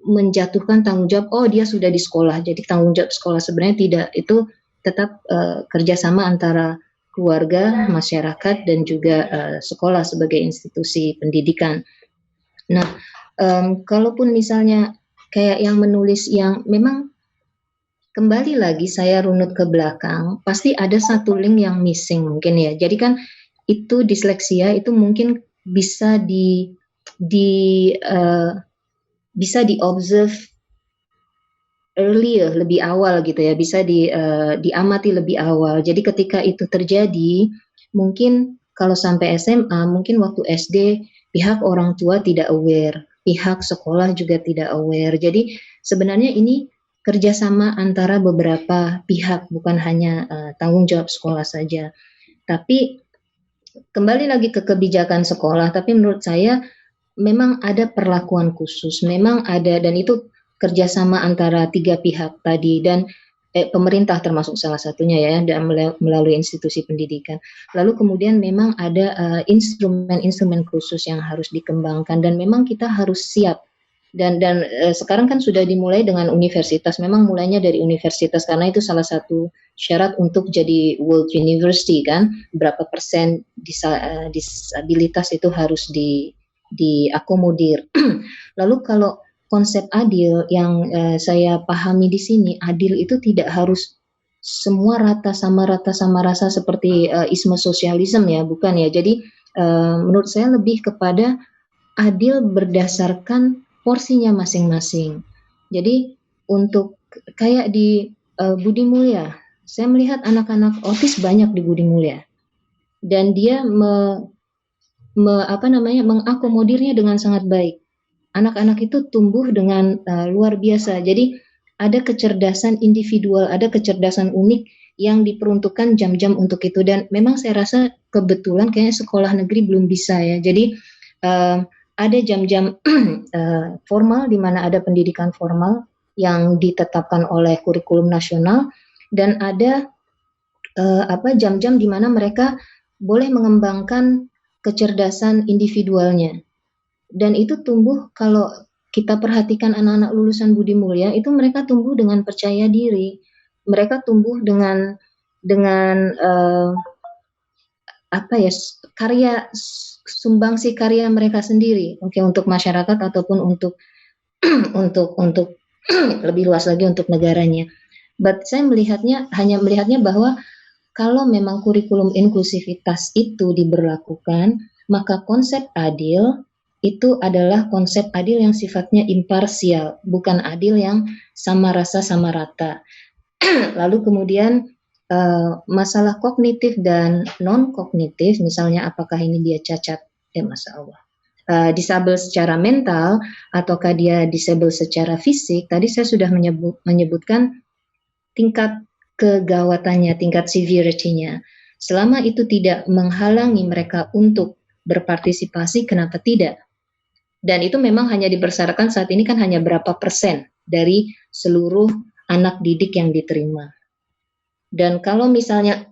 menjatuhkan tanggung jawab, oh dia sudah di sekolah, jadi tanggung jawab sekolah. Sebenarnya tidak, itu tetap kerjasama antara keluarga, masyarakat, dan juga sekolah sebagai institusi pendidikan. Nah, kalaupun misalnya kayak yang menulis yang memang, kembali lagi saya runut ke belakang, pasti ada satu link yang missing mungkin ya. Jadi kan itu disleksia itu mungkin bisa bisa di-observe earlier, lebih awal gitu ya, bisa diamati lebih awal. Jadi ketika itu terjadi, mungkin kalau sampai SMA, mungkin waktu SD, pihak orang tua tidak aware, pihak sekolah juga tidak aware. Jadi sebenarnya ini kerjasama antara beberapa pihak, bukan hanya tanggung jawab sekolah saja. Tapi kembali lagi ke kebijakan sekolah, tapi menurut saya memang ada perlakuan khusus, memang ada, dan itu kerjasama antara tiga pihak tadi, dan pemerintah termasuk salah satunya ya, dan melalui institusi pendidikan. Lalu kemudian memang ada instrumen-instrumen khusus yang harus dikembangkan, dan memang kita harus siap. Dan sekarang kan sudah dimulai dengan universitas, memang mulainya dari universitas, karena itu salah satu syarat untuk jadi World University kan, berapa persen disabilitas itu harus diakomodir. Lalu kalau konsep adil yang saya pahami di sini, adil itu tidak harus semua rata sama rasa seperti isme sosialisme ya, bukan ya. Jadi menurut saya lebih kepada adil berdasarkan porsinya masing-masing. Jadi untuk kayak di Budi Mulia, saya melihat anak-anak autis banyak di Budi Mulia, dan dia mengakomodirnya dengan sangat baik. Anak-anak itu tumbuh dengan luar biasa. Jadi ada kecerdasan individual, ada kecerdasan unik yang diperuntukkan jam-jam untuk itu. Dan memang saya rasa kebetulan kayaknya sekolah negeri belum bisa ya. Jadi ada jam-jam formal di mana ada pendidikan formal yang ditetapkan oleh kurikulum nasional, dan ada jam-jam di mana mereka boleh mengembangkan kecerdasan individualnya. Dan itu tumbuh, kalau kita perhatikan anak-anak lulusan Budi Mulia itu mereka tumbuh dengan percaya diri, mereka tumbuh dengan karya, sumbangsi karya mereka sendiri, untuk masyarakat ataupun untuk lebih luas lagi untuk negaranya. But saya hanya melihatnya bahwa kalau memang kurikulum inklusivitas itu diberlakukan, maka konsep adil itu adalah konsep adil yang sifatnya imparsial, bukan adil yang sama rasa sama rata. Lalu kemudian masalah kognitif dan non kognitif, misalnya apakah ini dia cacat, Masya Allah, disabel secara mental ataukah dia disabel secara fisik. Tadi saya sudah menyebutkan tingkat kegawatannya, tingkat severity-nya. Selama itu tidak menghalangi mereka untuk berpartisipasi, kenapa tidak? Dan itu memang hanya dipersyaratkan saat ini kan hanya berapa persen dari seluruh anak didik yang diterima. Dan kalau misalnya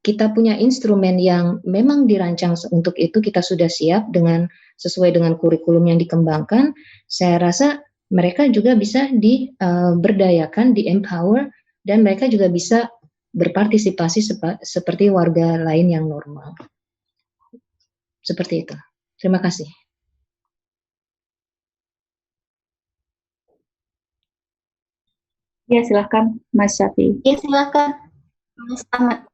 kita punya instrumen yang memang dirancang untuk itu, kita sudah siap dengan sesuai dengan kurikulum yang dikembangkan, saya rasa mereka juga bisa diberdayakan, di-empower, dan mereka juga bisa berpartisipasi seperti warga lain yang normal. Seperti itu. Terima kasih. Ya, silahkan Mas Syafi. Ya, silakan Mas Ahmad.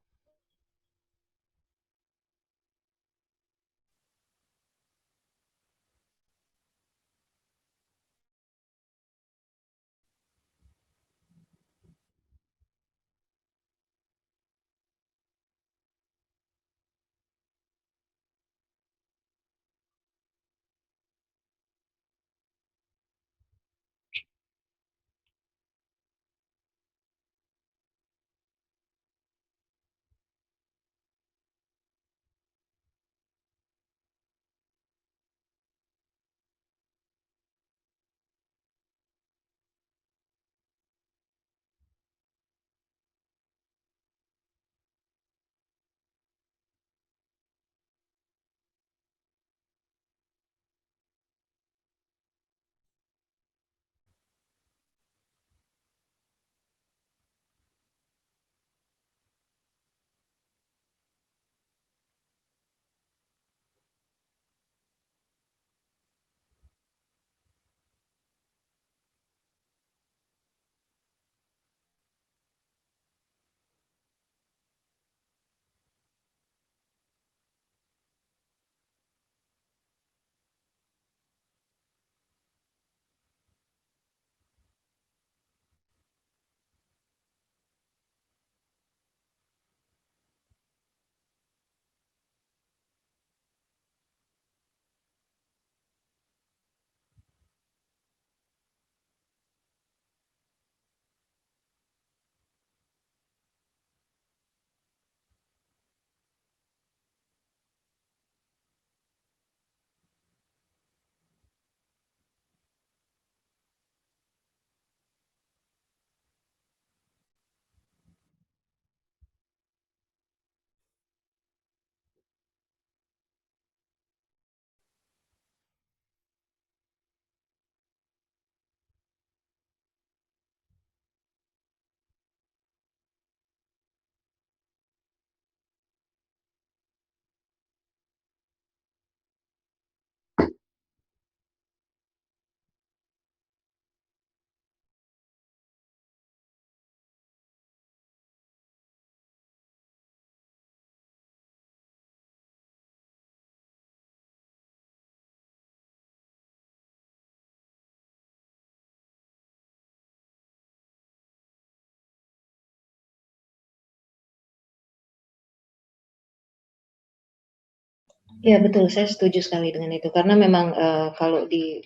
Ya betul, saya setuju sekali dengan itu karena memang kalau di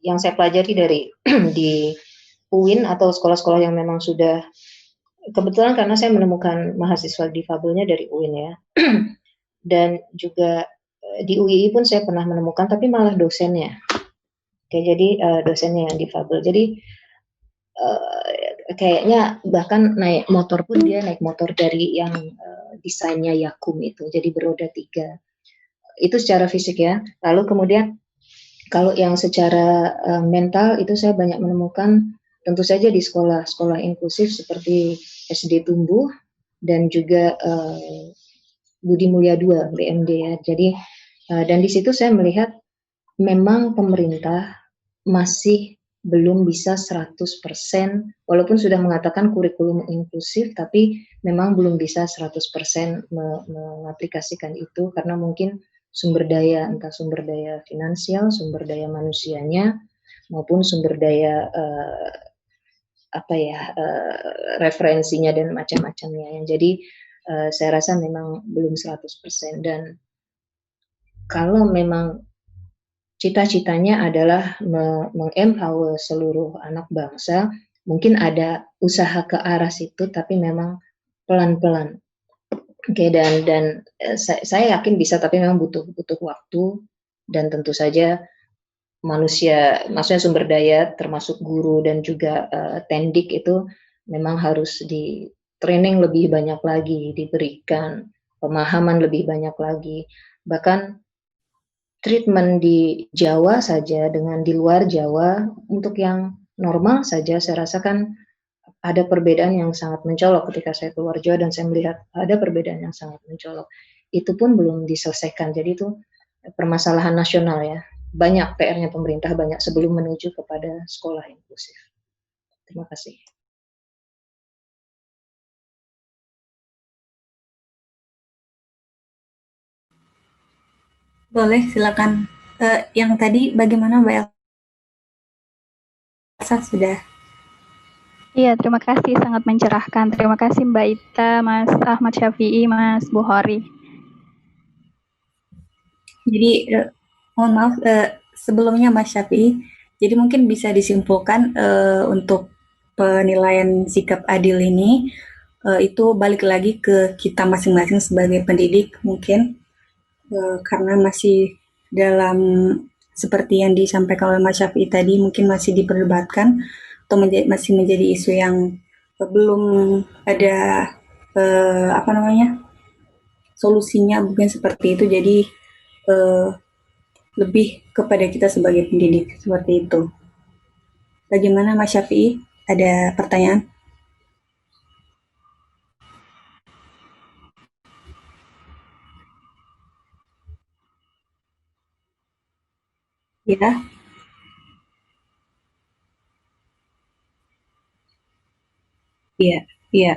yang saya pelajari dari di UIN atau sekolah-sekolah yang memang sudah, kebetulan karena saya menemukan mahasiswa difabelnya dari UIN ya, dan juga di UII pun saya pernah menemukan, tapi malah dosennya. Oke, jadi dosennya yang difabel. Jadi kayaknya bahkan naik motor pun dia naik motor dari yang desainnya Yakum itu, jadi beroda 3. Itu secara fisik ya. Lalu kemudian kalau yang secara mental itu saya banyak menemukan tentu saja di sekolah inklusif seperti SD Tumbuh dan juga Budi Mulia 2 BMD ya. Jadi dan di situ saya melihat memang pemerintah masih belum bisa 100%, walaupun sudah mengatakan kurikulum inklusif, tapi memang belum bisa 100% mengaplikasikan itu, karena mungkin sumber daya, entah sumber daya finansial, sumber daya manusianya, maupun sumber daya referensinya dan macam-macamnya. Jadi saya rasa memang belum 100%, dan kalau memang cita-citanya adalah mengempower seluruh anak bangsa, mungkin ada usaha ke arah situ, tapi memang pelan-pelan. Oke, dan saya yakin bisa, tapi memang butuh waktu, dan tentu saja manusia, maksudnya sumber daya termasuk guru dan juga tendik itu memang harus di training lebih banyak lagi, diberikan pemahaman lebih banyak lagi. Bahkan treatment di Jawa saja dengan di luar Jawa, untuk yang normal saja saya rasakan ada perbedaan yang sangat mencolok ketika saya keluar Jawa, dan saya melihat ada perbedaan yang sangat mencolok. Itu pun belum diselesaikan. Jadi itu permasalahan nasional ya. Banyak PR-nya pemerintah, banyak sebelum menuju kepada sekolah inklusif. Terima kasih. Boleh, silakan. Yang tadi bagaimana Mbak Elsa sudah? Iya, terima kasih, sangat mencerahkan. Terima kasih Mbak Ita, Mas Ahmad Syafi'i, Mas Bukhari. Jadi mohon maaf sebelumnya Mas Syafi'i, jadi mungkin bisa disimpulkan untuk penilaian sikap adil ini itu balik lagi ke kita masing-masing sebagai pendidik mungkin, karena masih dalam seperti yang disampaikan oleh Mas Syafi'i tadi, mungkin masih diperdebatkan atau masih menjadi isu yang belum ada solusinya, mungkin seperti itu. Jadi lebih kepada kita sebagai pendidik, seperti itu. Bagaimana Mas Syafi'i? Ada pertanyaan? Ya. Iya, iya.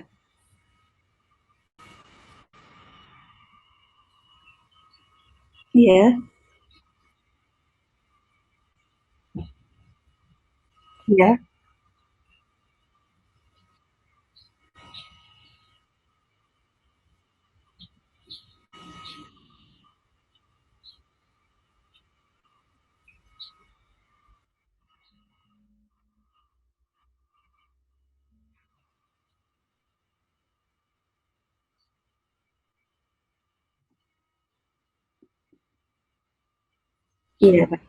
Iya. Iya. Iya, Pak.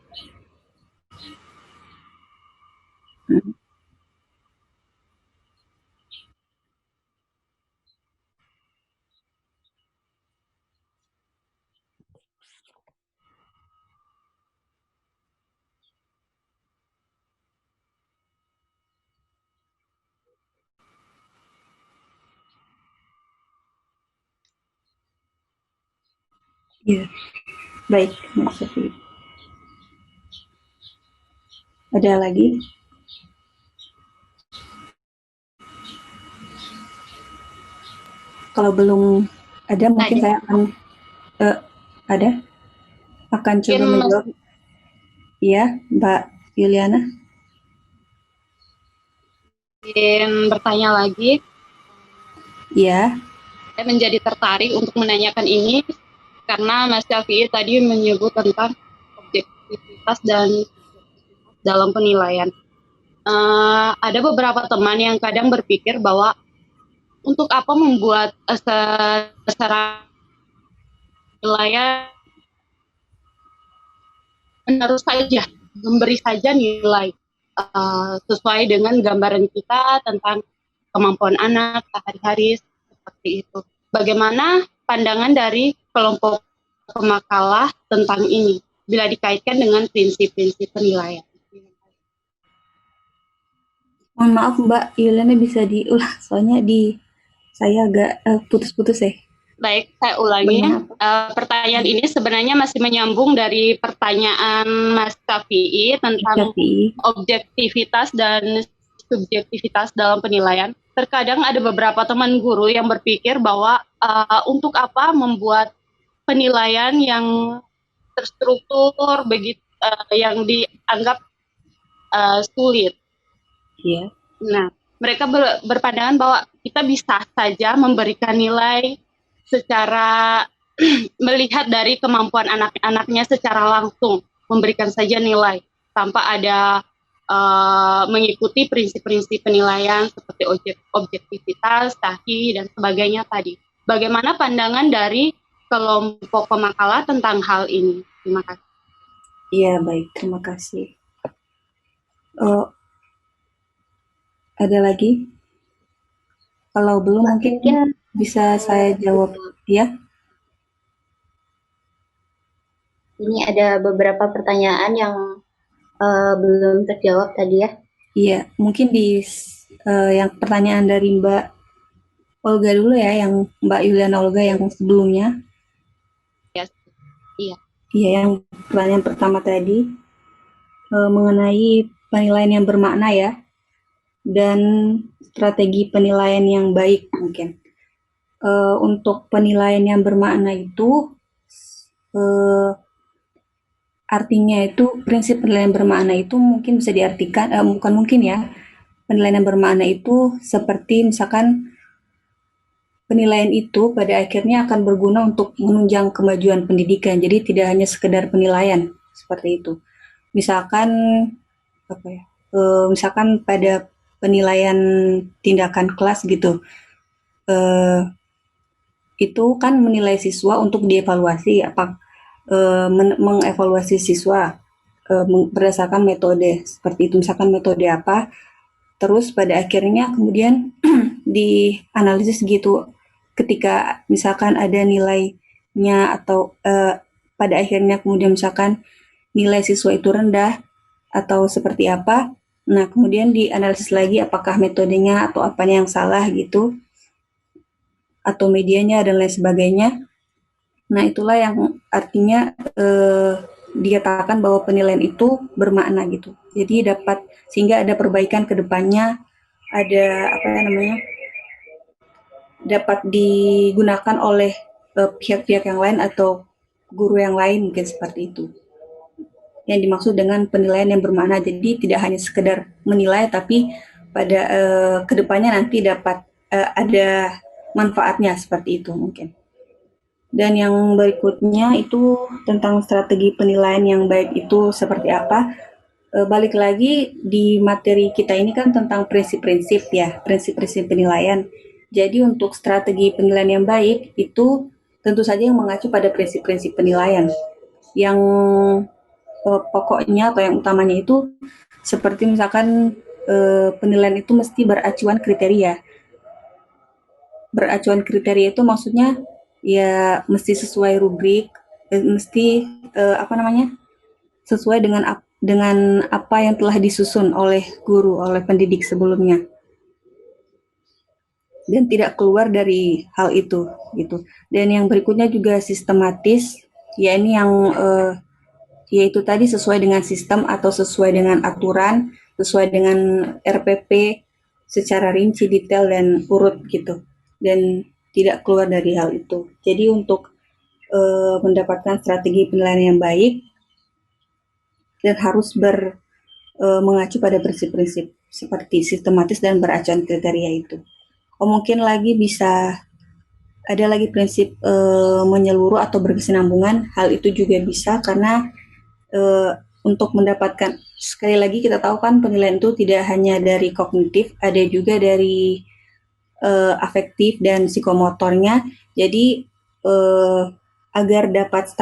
Iya. Baik, Mas Syafi'i. Ada lagi? Kalau belum ada, mungkin saya akan akan coba menjawab. Iya, Mbak Yuliana. Ingin bertanya lagi. Iya. Saya menjadi tertarik untuk menanyakan ini karena Mas Syafi'i tadi menyebut tentang objektivitas dan dalam penilaian. Ada beberapa teman yang kadang berpikir bahwa untuk apa membuat secara penilaian, harus saja memberi saja nilai sesuai dengan gambaran kita tentang kemampuan anak sehari-hari seperti itu. Bagaimana pandangan dari kelompok pemakalah tentang ini bila dikaitkan dengan prinsip-prinsip penilaian? Mohon maaf Mbak Yuliana, bisa diulang, soalnya saya agak putus-putus ya. Baik, saya ulangi. Pertanyaan ini sebenarnya masih menyambung dari pertanyaan pertanyaan Mas Kafi'i tentang objektivitas dan subjektivitas dalam penilaian. Terkadang ada beberapa teman guru yang berpikir bahwa untuk apa membuat penilaian yang terstruktur begitu yang dianggap sulit. Iya. Nah, mereka berpandangan bahwa kita bisa saja memberikan nilai secara melihat dari kemampuan anak-anaknya secara langsung, memberikan saja nilai tanpa ada mengikuti prinsip-prinsip penilaian seperti objektivitas, sahih, dan sebagainya tadi. Bagaimana pandangan dari kelompok pemakalah tentang hal ini? Terima kasih. Iya, baik. Terima kasih. Ada lagi? Kalau belum mungkin bisa saya jawab ya. Ini ada beberapa pertanyaan yang belum terjawab tadi ya. Iya, mungkin di yang pertanyaan dari Mbak Olga dulu ya, yang Mbak Yuliana Olga yang sebelumnya. Yes. Iya. Iya, yang pertanyaan pertama tadi mengenai penilaian yang bermakna ya, dan strategi penilaian yang baik mungkin. Untuk penilaian yang bermakna itu artinya itu prinsip penilaian bermakna itu mungkin bisa diartikan bukan mungkin ya, penilaian yang bermakna itu seperti misalkan penilaian itu pada akhirnya akan berguna untuk menunjang kemajuan pendidikan, jadi tidak hanya sekedar penilaian seperti itu. Misalkan apa ya, misalkan pada penilaian tindakan kelas gitu, itu kan menilai siswa untuk dievaluasi mengevaluasi siswa berdasarkan metode seperti itu, misalkan metode apa, terus pada akhirnya kemudian dianalisis gitu, ketika misalkan ada nilainya atau pada akhirnya kemudian misalkan nilai siswa itu rendah atau seperti apa, nah kemudian dianalisis lagi apakah metodenya atau apanya yang salah gitu, atau medianya dan lain sebagainya. Nah, itulah yang artinya dikatakan bahwa penilaian itu bermakna gitu. Jadi sehingga ada perbaikan ke depannya, ada dapat digunakan oleh pihak-pihak yang lain atau guru yang lain, mungkin seperti itu. Yang dimaksud dengan penilaian yang bermakna, jadi tidak hanya sekedar menilai, tapi pada kedepannya nanti dapat ada manfaatnya seperti itu mungkin. Dan yang berikutnya itu tentang strategi penilaian yang baik itu seperti apa. Balik lagi di materi kita ini kan tentang prinsip-prinsip ya, prinsip-prinsip penilaian. Jadi untuk strategi penilaian yang baik itu tentu saja yang mengacu pada prinsip-prinsip penilaian. Yang pokoknya atau yang utamanya itu seperti misalkan penilaian itu mesti beracuan kriteria. Beracuan kriteria itu maksudnya ya mesti sesuai rubrik, mesti sesuai dengan apa yang telah disusun oleh guru, oleh pendidik sebelumnya, dan tidak keluar dari hal itu gitu. Dan yang berikutnya juga sistematis, ya ini yang yaitu tadi sesuai dengan sistem atau sesuai dengan aturan, sesuai dengan RPP secara rinci, detail dan urut gitu, dan tidak keluar dari hal itu. Jadi untuk mendapatkan strategi penilaian yang baik dan harus mengacu pada prinsip-prinsip seperti sistematis dan beracuan kriteria itu. Mungkin lagi bisa ada lagi prinsip menyeluruh atau berkesinambungan. Hal itu juga bisa karena untuk mendapatkan, sekali lagi kita tahu kan penilaian itu tidak hanya dari kognitif, ada juga dari afektif dan psikomotornya. Jadi agar dapat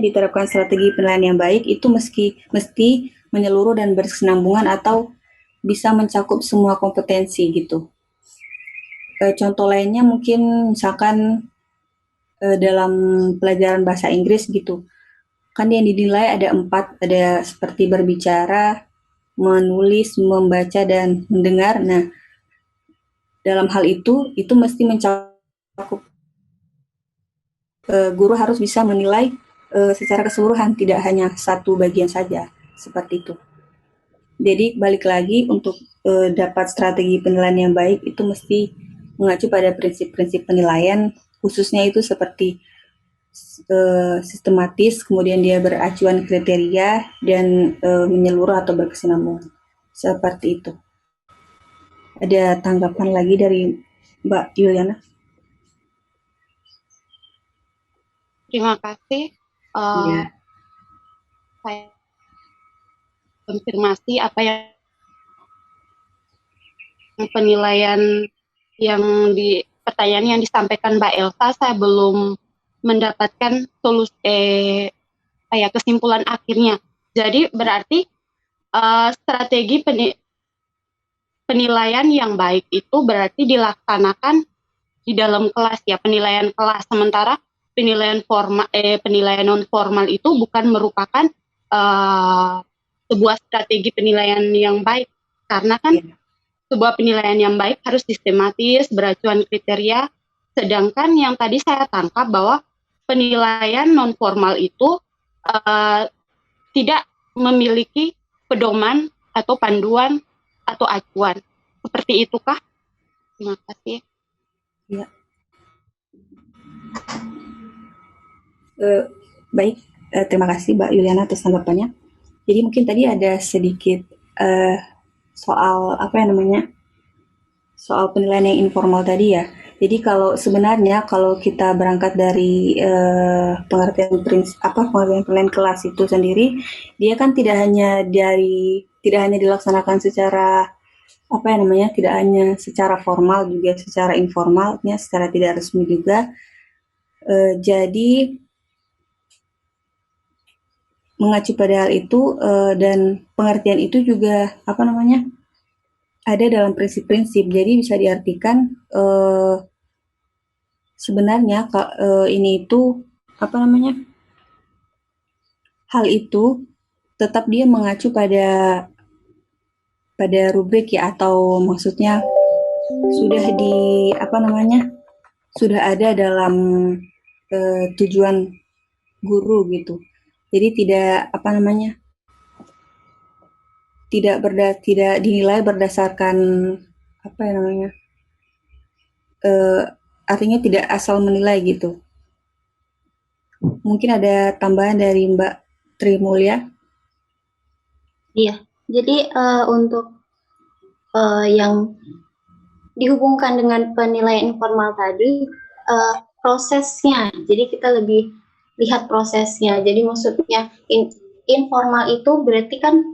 diterapkan strategi penilaian yang baik itu mesti menyeluruh dan berkesinambungan atau bisa mencakup semua kompetensi gitu. Contoh lainnya mungkin misalkan dalam pelajaran bahasa Inggris gitu, kan yang dinilai ada 4, ada seperti berbicara, menulis, membaca, dan mendengar. Nah, dalam hal itu mesti mencakup, guru harus bisa menilai secara keseluruhan, tidak hanya satu bagian saja, seperti itu. Jadi balik lagi untuk dapat strategi penilaian yang baik itu mesti mengacu pada prinsip-prinsip penilaian, khususnya itu seperti sistematis, kemudian dia beracuan kriteria dan menyeluruh atau berkesinambungan, seperti itu. Ada tanggapan lagi dari Mbak Yuliana? Terima kasih. Iya. Saya konfirmasi apa yang penilaian yang di pertanyaan yang disampaikan Mbak Elsa, saya belum mendapatkan kesimpulan akhirnya. Jadi berarti strategi penilaian yang baik itu berarti dilaksanakan di dalam kelas ya, penilaian kelas, sementara penilaian non formal itu bukan merupakan sebuah strategi penilaian yang baik, karena kan sebuah penilaian yang baik harus sistematis, beracuan kriteria, sedangkan yang tadi saya tangkap bahwa penilaian non formal itu tidak memiliki pedoman atau panduan atau acuan. Seperti itukah? Terima kasih. Ya. Baik, terima kasih Mbak Yuliana atas tanggapannya. Jadi mungkin tadi ada sedikit soal soal penilaian yang informal tadi ya. Jadi sebenarnya kalau kita berangkat dari pengertian penilaian kelas itu sendiri, dia kan tidak hanya dilaksanakan secara tidak hanya secara formal, juga secara informalnya, secara tidak resmi juga. Jadi mengacu pada hal itu dan pengertian itu juga ada dalam prinsip-prinsip. Jadi bisa diartikan sebenarnya ini itu hal itu tetap dia mengacu pada rubrik ya, atau maksudnya sudah ada dalam tujuan guru gitu. Jadi tidak dinilai berdasarkan artinya tidak asal menilai gitu. Mungkin ada tambahan dari Mbak Tri Mulya? Iya, jadi untuk yang dihubungkan dengan penilaian informal tadi, prosesnya, jadi kita lebih lihat prosesnya. Jadi maksudnya informal itu berarti kan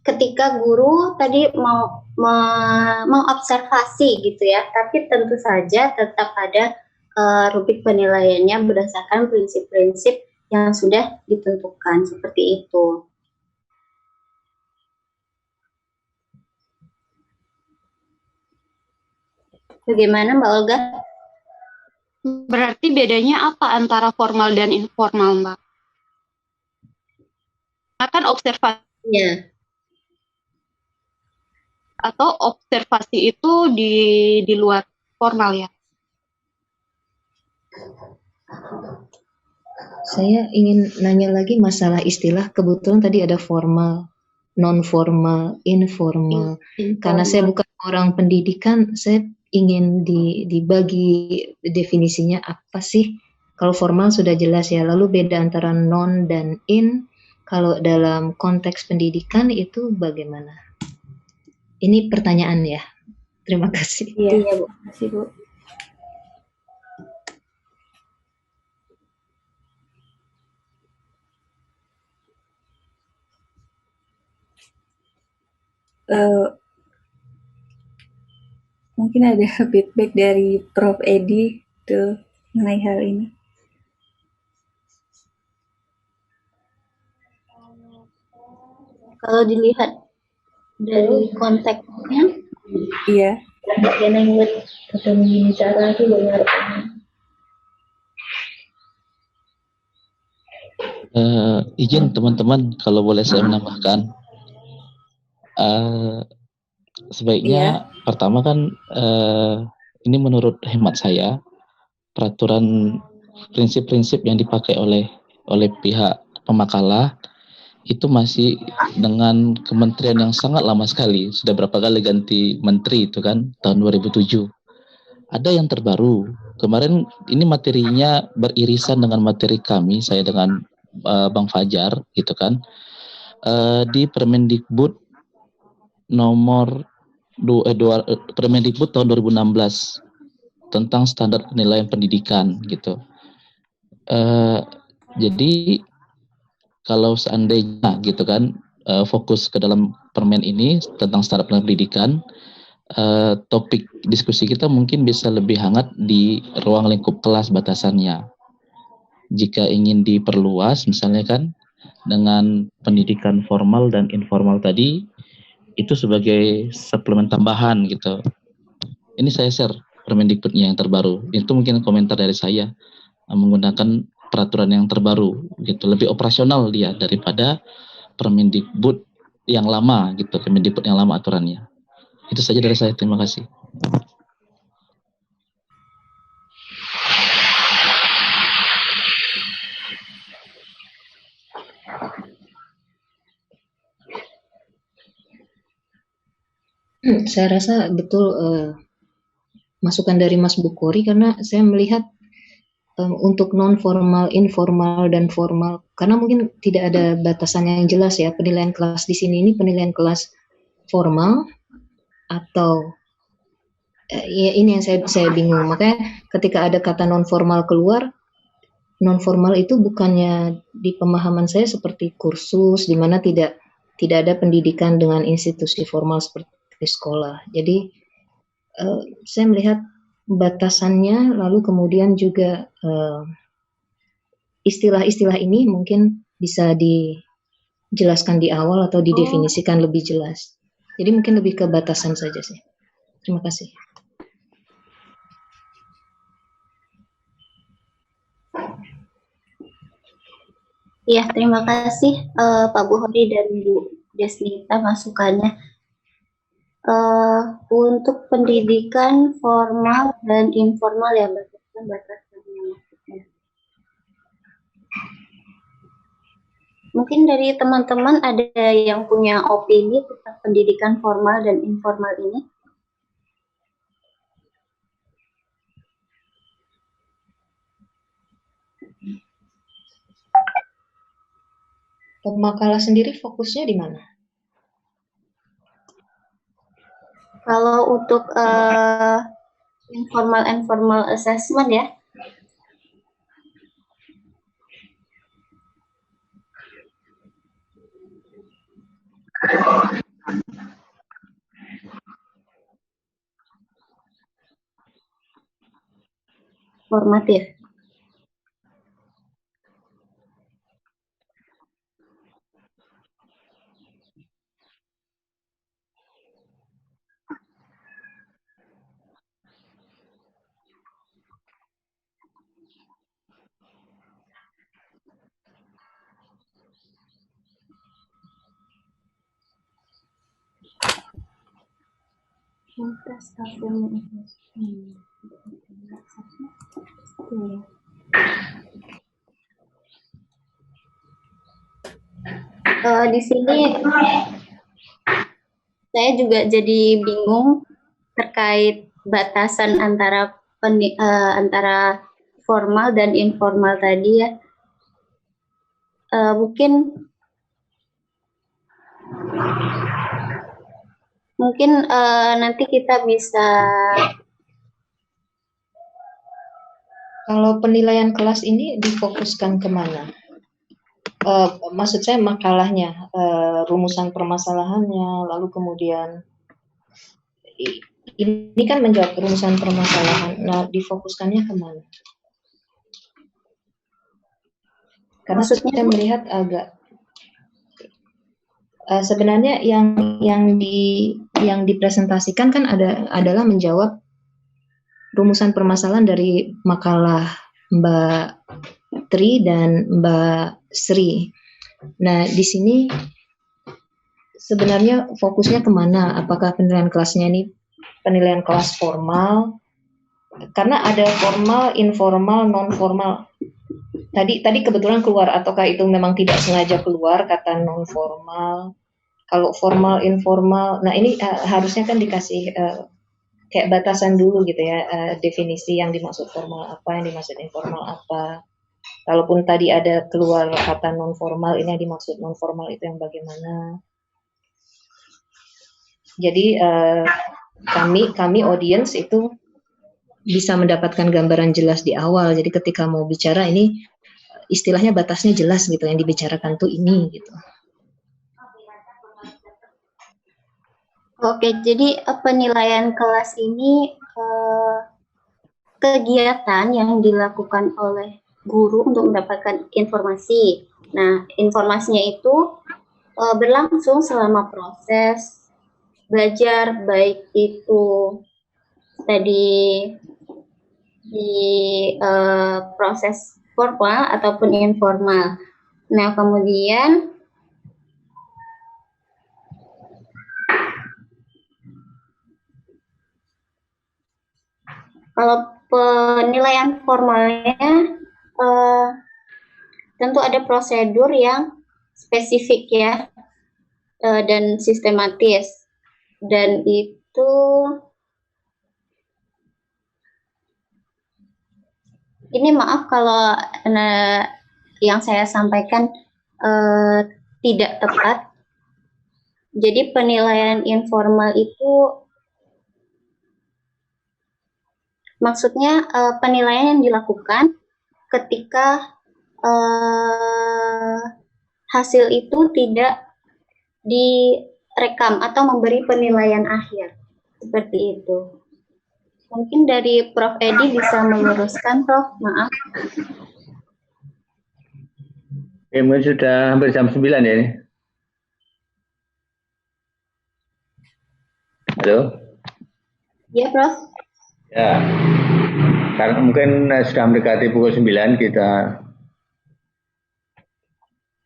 ketika guru tadi mau observasi gitu ya, tapi tentu saja tetap ada rubrik penilaiannya berdasarkan prinsip-prinsip yang sudah ditentukan, seperti itu. Bagaimana Mbak Olga? Berarti bedanya apa antara formal dan informal, Mbak? Akan observasi. Ya. Atau observasi itu di luar formal ya? Saya ingin nanya lagi masalah istilah. Kebetulan tadi ada formal, non formal, informal. Karena saya bukan orang pendidikan, saya ingin dibagi definisinya apa sih? Kalau formal sudah jelas ya, lalu beda antara non dan in. Kalau dalam konteks pendidikan itu bagaimana? Ini pertanyaan ya. Terima kasih. Iya, Bu. Terima kasih, Bu. Mungkin ada feedback dari Prof. Edi mengenai hal ini. Kalau dilihat dari konteksnya, iya. Izin teman-teman, kalau boleh saya menambahkan, sebaiknya pertama kan ini menurut hemat saya, peraturan prinsip-prinsip yang dipakai oleh pihak pemakalah itu masih dengan kementerian yang sangat lama sekali. Sudah berapa kali ganti menteri itu kan, tahun 2007. Ada yang terbaru. Kemarin ini materinya beririsan dengan materi kami, saya dengan Bang Fajar gitu kan. Di Permendikbud nomor Permendikbud tahun 2016 tentang standar penilaian pendidikan gitu. Jadi kalau seandainya gitu kan fokus ke dalam permen ini tentang standar pendidikan, topik diskusi kita mungkin bisa lebih hangat di ruang lingkup kelas batasannya. Jika ingin diperluas misalnya kan dengan pendidikan formal dan informal tadi, itu sebagai suplemen tambahan gitu. Ini saya share Permendikbudnya yang terbaru. Itu mungkin komentar dari saya menggunakan peraturan yang terbaru gitu, lebih operasional dia daripada Permendikbud yang lama gitu, Permendikbud yang lama aturannya. Itu saja dari saya, terima kasih. Saya rasa betul masukan dari Mas Bukhori, karena saya melihat untuk non formal, informal dan formal, karena mungkin tidak ada batasannya yang jelas ya. Penilaian kelas di sini ini penilaian kelas formal atau ya ini yang saya bingung. Makanya ketika ada kata non formal keluar, non formal itu bukannya di pemahaman saya seperti kursus di mana tidak ada pendidikan dengan institusi formal seperti sekolah. Jadi saya melihat batasannya, lalu kemudian juga istilah-istilah ini mungkin bisa dijelaskan di awal atau didefinisikan lebih jelas. Jadi mungkin lebih ke batasan saja sih. Terima kasih. Ya, terima kasih Pak Bukhori dan Bu Desnita masukannya. Untuk pendidikan formal dan informal ya, batasannya maksudnya. Mungkin dari teman-teman ada yang punya opini tentang pendidikan formal dan informal ini? Pemakalah sendiri fokusnya di mana? Kalau untuk informal assessment ya, formatif. Di sini saya juga jadi bingung terkait batasan antara antara formal dan informal tadi ya. Mungkin nanti kita bisa. Kalau penilaian kelas ini difokuskan kemana? Maksud saya makalahnya, rumusan permasalahannya, lalu kemudian ini kan menjawab rumusan permasalahan. Nah, difokuskannya kemana? Karena saya melihat agak sebenarnya yang dipresentasikan kan adalah menjawab rumusan permasalahan dari makalah Mbak Tri dan Mbak Sri. Nah, di sini sebenarnya fokusnya kemana? Apakah penilaian kelasnya ini penilaian kelas formal karena ada formal, informal, non formal. Tadi kebetulan keluar, ataukah itu memang tidak sengaja keluar kata non formal? Kalau formal, informal, nah ini harusnya kan dikasih kayak batasan dulu gitu ya, definisi yang dimaksud formal apa, yang dimaksud informal apa. Kalaupun tadi ada keluar kata non formal, ini yang dimaksud non formal itu yang bagaimana? Jadi kami audiens itu bisa mendapatkan gambaran jelas di awal. Jadi ketika mau bicara ini istilahnya batasnya jelas gitu, yang dibicarakan tuh ini gitu. Oke, jadi penilaian kelas ini kegiatan yang dilakukan oleh guru untuk mendapatkan informasi. Nah, informasinya itu berlangsung selama proses belajar, baik itu tadi di proses formal ataupun informal. Nah, kemudian kalau penilaian formalnya tentu ada prosedur yang spesifik ya dan sistematis, dan itu ini maaf kalau yang saya sampaikan tidak tepat. Jadi penilaian informal itu maksudnya penilaian yang dilakukan ketika hasil itu tidak direkam atau memberi penilaian akhir. Seperti itu. Mungkin dari Prof. Edi bisa meluruskan, Prof. Maaf. Mungkin sudah hampir jam 9 ya ini. Halo? Ya, Prof. Ya, karena mungkin sudah mendekati pukul 9, kita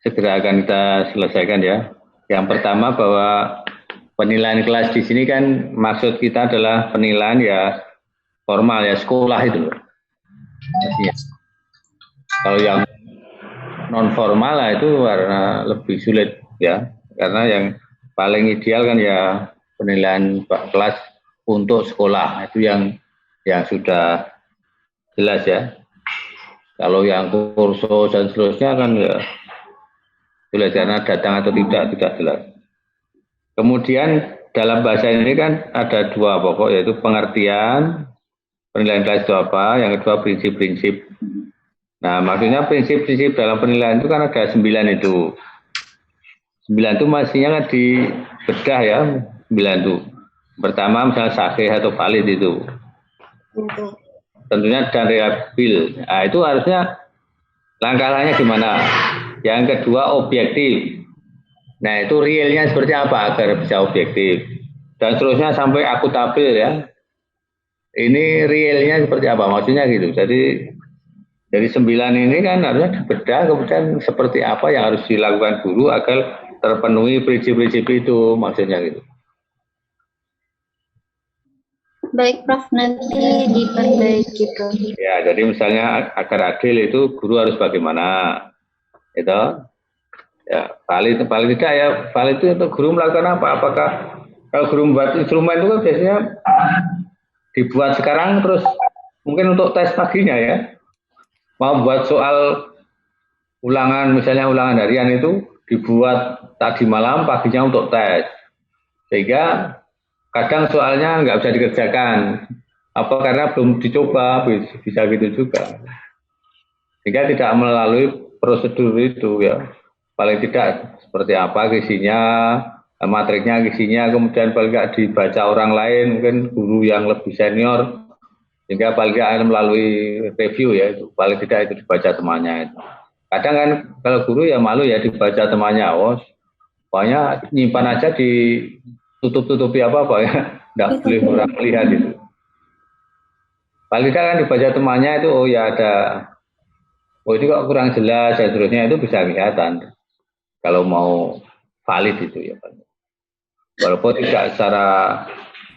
segera akan kita selesaikan ya. Yang pertama bahwa penilaian kelas di sini kan maksud kita adalah penilaian ya formal ya, sekolah itu. Ya. Kalau yang non formal lah itu karena lebih sulit ya, karena yang paling ideal kan ya penilaian kelas untuk sekolah itu yang sudah jelas ya. Kalau yang kursus dan seterusnya kan ya sulit karena datang atau tidak jelas. Kemudian dalam bahasa ini kan ada dua pokok, yaitu pengertian penilaian kelas itu apa, yang kedua prinsip-prinsip. Nah, maksudnya prinsip-prinsip dalam penilaian itu kan ada 9 itu. 9 itu mestinya kan dibedah ya, 9 itu. Pertama misalnya sahih atau valid itu. Tentunya dan reliable. Nah, itu harusnya langkah-langkahnya gimana? Yang kedua objektif. Nah, itu realnya seperti apa agar bisa objektif. Dan seterusnya sampai akuntabel ya. Ini realnya seperti apa? Maksudnya gitu. Jadi dari 9 ini kan harusnya dibedah, kemudian seperti apa yang harus dilakukan guru agar terpenuhi prinsip-prinsip itu, maksudnya gitu. Baik, Prof, nanti diperbaiki, Prof. Ya, jadi misalnya agar adil itu guru harus bagaimana, itu ya valid tidak ya, valid itu untuk guru melakukan apa? Apakah kalau guru membuat instrumen itu kan biasanya dibuat sekarang terus mungkin untuk tes paginya ya, mau buat soal ulangan, misalnya ulangan harian itu dibuat tadi malam, paginya untuk tes, sehingga kadang soalnya nggak bisa dikerjakan, apa karena belum dicoba, bisa gitu juga, sehingga tidak melalui prosedur itu ya, paling tidak seperti apa isinya, matriknya isinya, kemudian paling tidak dibaca orang lain, mungkin guru yang lebih senior, sehingga paling tidak melalui review ya, itu paling tidak itu dibaca temannya itu. Kadang kan kalau guru ya malu ya dibaca temannya, pokoknya nyimpan aja di tutup-tutupi apa ya, nggak boleh orang melihat itu. Paling tidak kan dibaca temannya itu, oh ya ada, oh itu kok kurang jelas, dan seterusnya itu bisa kelihatan. Kalau mau valid itu ya, walaupun tidak secara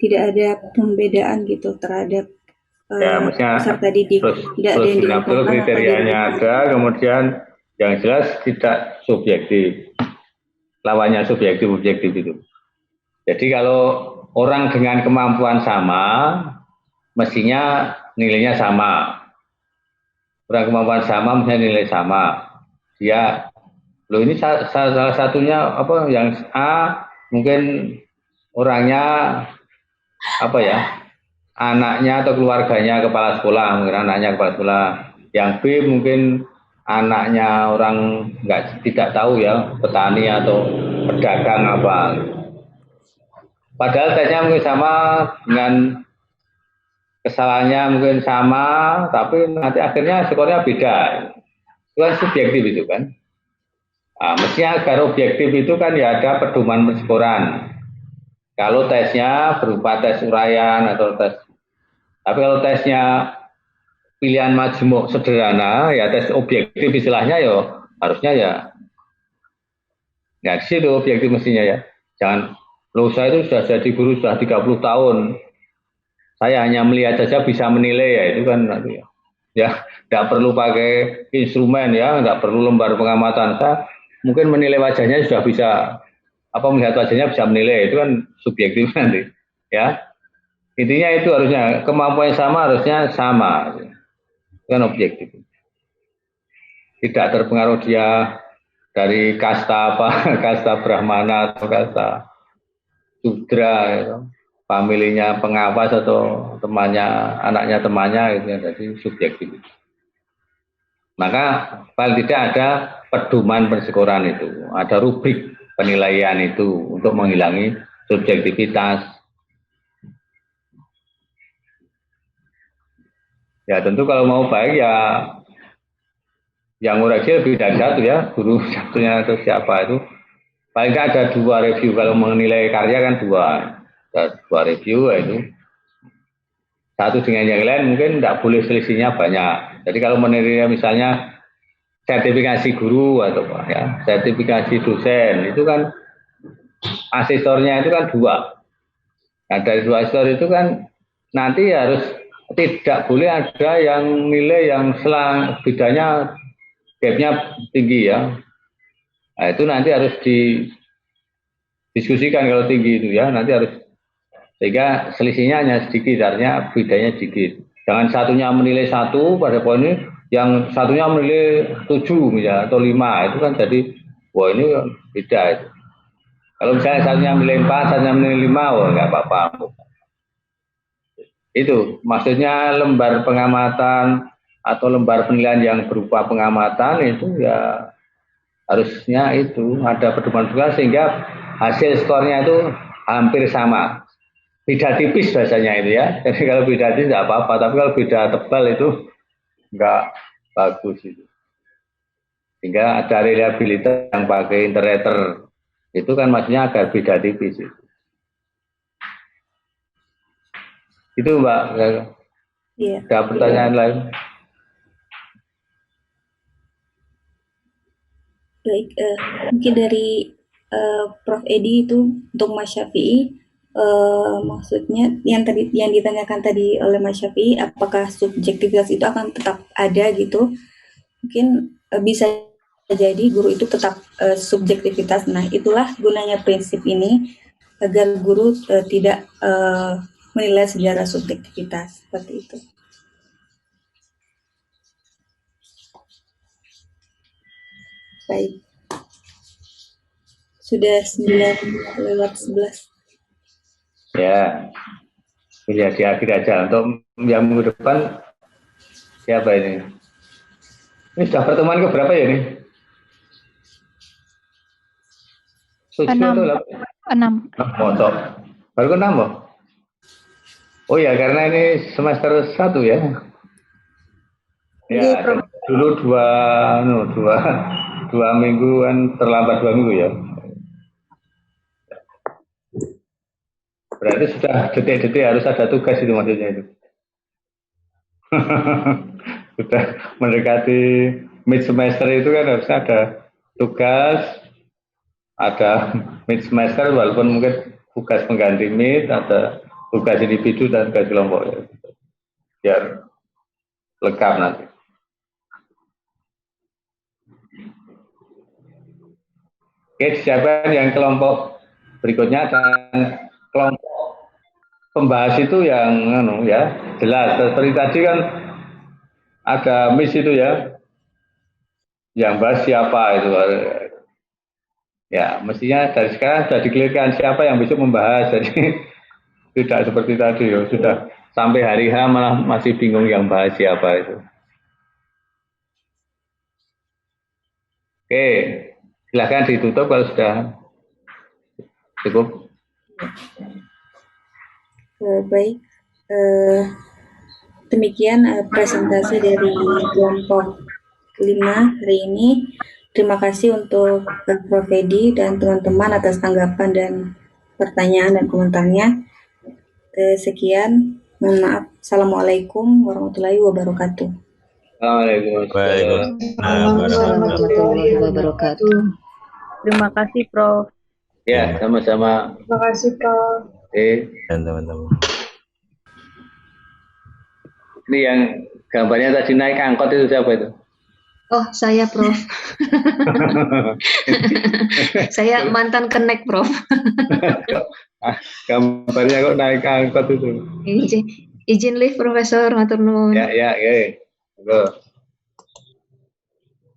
tidak ada pembedaan gitu terhadap Ya, maksudnya peserta didik, tidak ada yang betul kriterianya ada, kemudian yang jelas tidak subjektif, lawannya subjektif objektif itu. Jadi kalau orang dengan kemampuan sama, mestinya nilainya sama. Orang kemampuan sama, mestinya nilai sama. Dia, loh ini salah satunya apa yang A mungkin orangnya apa ya? Anaknya atau keluarganya kepala sekolah, mungkin anaknya kepala sekolah. Yang B mungkin anaknya orang tidak tahu ya, petani atau pedagang apa. Padahal tesnya mungkin sama, dengan kesalahannya mungkin sama, tapi nanti akhirnya skornya beda. Itu kan subjektif itu kan. Nah, mestinya agar objektif itu kan ya ada pedoman perskoran. Kalau tesnya berupa tes uraian atau tes, tapi kalau tesnya pilihan majmuk sederhana, ya tes objektif istilahnya ya harusnya ya di situ objektif mestinya ya. Jangan, loh saya itu sudah jadi guru sudah 30 tahun, saya hanya melihat saja bisa menilai, ya itu kan nanti ya tidak perlu pakai instrumen ya, tidak perlu lembar pengamatan. Saya mungkin menilai wajahnya sudah bisa, melihat wajahnya bisa menilai, itu kan subjektif nanti ya. Intinya itu harusnya kemampuan sama, harusnya sama, itu kan objektif. Tidak terpengaruh dia dari kasta kasta Brahmana atau kasta Sudra, gitu. Familinya pengawas atau temannya, anaknya temannya, gitu ya, jadi subjektif. Maka paling tidak ada pedoman perskoran itu, ada rubrik penilaian itu untuk menghilangi subjektivitas. Ya tentu kalau mau baik ya yang ngoreksi lebih dari satu ya, guru satunya atau siapa itu. Paling tidak ada 2 review, kalau menilai karya kan 2 review, itu satu dengan yang lain mungkin tidak boleh selisihnya banyak. Jadi kalau menilai misalnya sertifikasi guru atau ya sertifikasi dosen, itu kan asessornya itu kan 2. Nah dari 2 asesor itu kan nanti harus tidak boleh ada yang nilai yang bedanya gapnya tinggi ya. Nah itu nanti harus didiskusikan kalau tinggi itu ya, nanti harus, sehingga selisihnya hanya sedikit, artinya bedanya sedikit. Jangan satunya menilai 1 pada poin ini, yang satunya menilai 7 misalnya atau 5, itu kan jadi wah ini beda itu. Kalau misalnya satunya menilai 4, satunya menilai 5, wah nggak apa-apa. Itu maksudnya lembar pengamatan atau lembar penilaian yang berupa pengamatan itu ya harusnya itu ada pedoman juga sehingga hasil skornya itu hampir sama, beda tipis bahasanya itu ya. Jadi kalau beda tipis tidak apa-apa, tapi kalau beda tebal itu nggak bagus itu. Sehingga ada reliabilitas yang pakai iterator itu kan maksudnya agar beda tipis itu. Itu Mbak. Iya. Ada pertanyaan lain? Baik, mungkin dari Prof. Edi itu untuk Mas Syafi'i, maksudnya yang ditanyakan tadi oleh Mas Syafi'i, apakah subjektivitas itu akan tetap ada gitu? Mungkin bisa jadi guru itu tetap subjektivitas. Nah, itulah gunanya prinsip ini agar guru tidak menilai secara subjektivitas seperti itu. Baik. Sudah 9:11. Ya. Ya di akhir aja. Untuk yang minggu depan siapa ini? Ini sudah pertemuan ke berapa ya ini? 6. Motor. Baru ke 6 loh. Oh ya, karena ini semester 1 ya. Ya, dulu 2 minggu kan, terlambat 2 minggu ya. Berarti sudah detik-detik harus ada tugas itu maksudnya itu. Sudah mendekati mid semester itu kan harusnya ada tugas, ada mid semester walaupun mungkin tugas pengganti mid, ada tugas individu dan tugas kelompok ya. Biar lengkap nanti. Oke, siapa yang kelompok berikutnya dan kelompok pembahas itu yang ya jelas seperti tadi kan ada miss itu ya, yang bahas siapa itu ya mestinya dari sekarang sudah dikelirkan siapa yang besok membahas, jadi tidak seperti tadi ya, sudah sampai hari H malah masih bingung yang bahas siapa itu. Oke, silahkan ditutup kalau sudah cukup. Baik, demikian presentasi dari kelompok 5 hari ini. Terima kasih untuk Prof. Edi dan teman-teman atas tanggapan dan pertanyaan dan komentarnya. Sekian, mohon maaf. Assalamualaikum warahmatullahi wabarakatuh. Waalaikumsalam warahmatullahi wabarakatuh. Terima kasih, Prof. Ya, sama-sama. Terima kasih, Prof. Dan teman-teman. Ini yang gambarnya tadi naik angkot itu siapa itu? Oh, saya Prof. Saya mantan kenek, Prof. Gambarnya kok naik angkot itu. Izin lift, Profesor, matur nuwun. Ya, oke.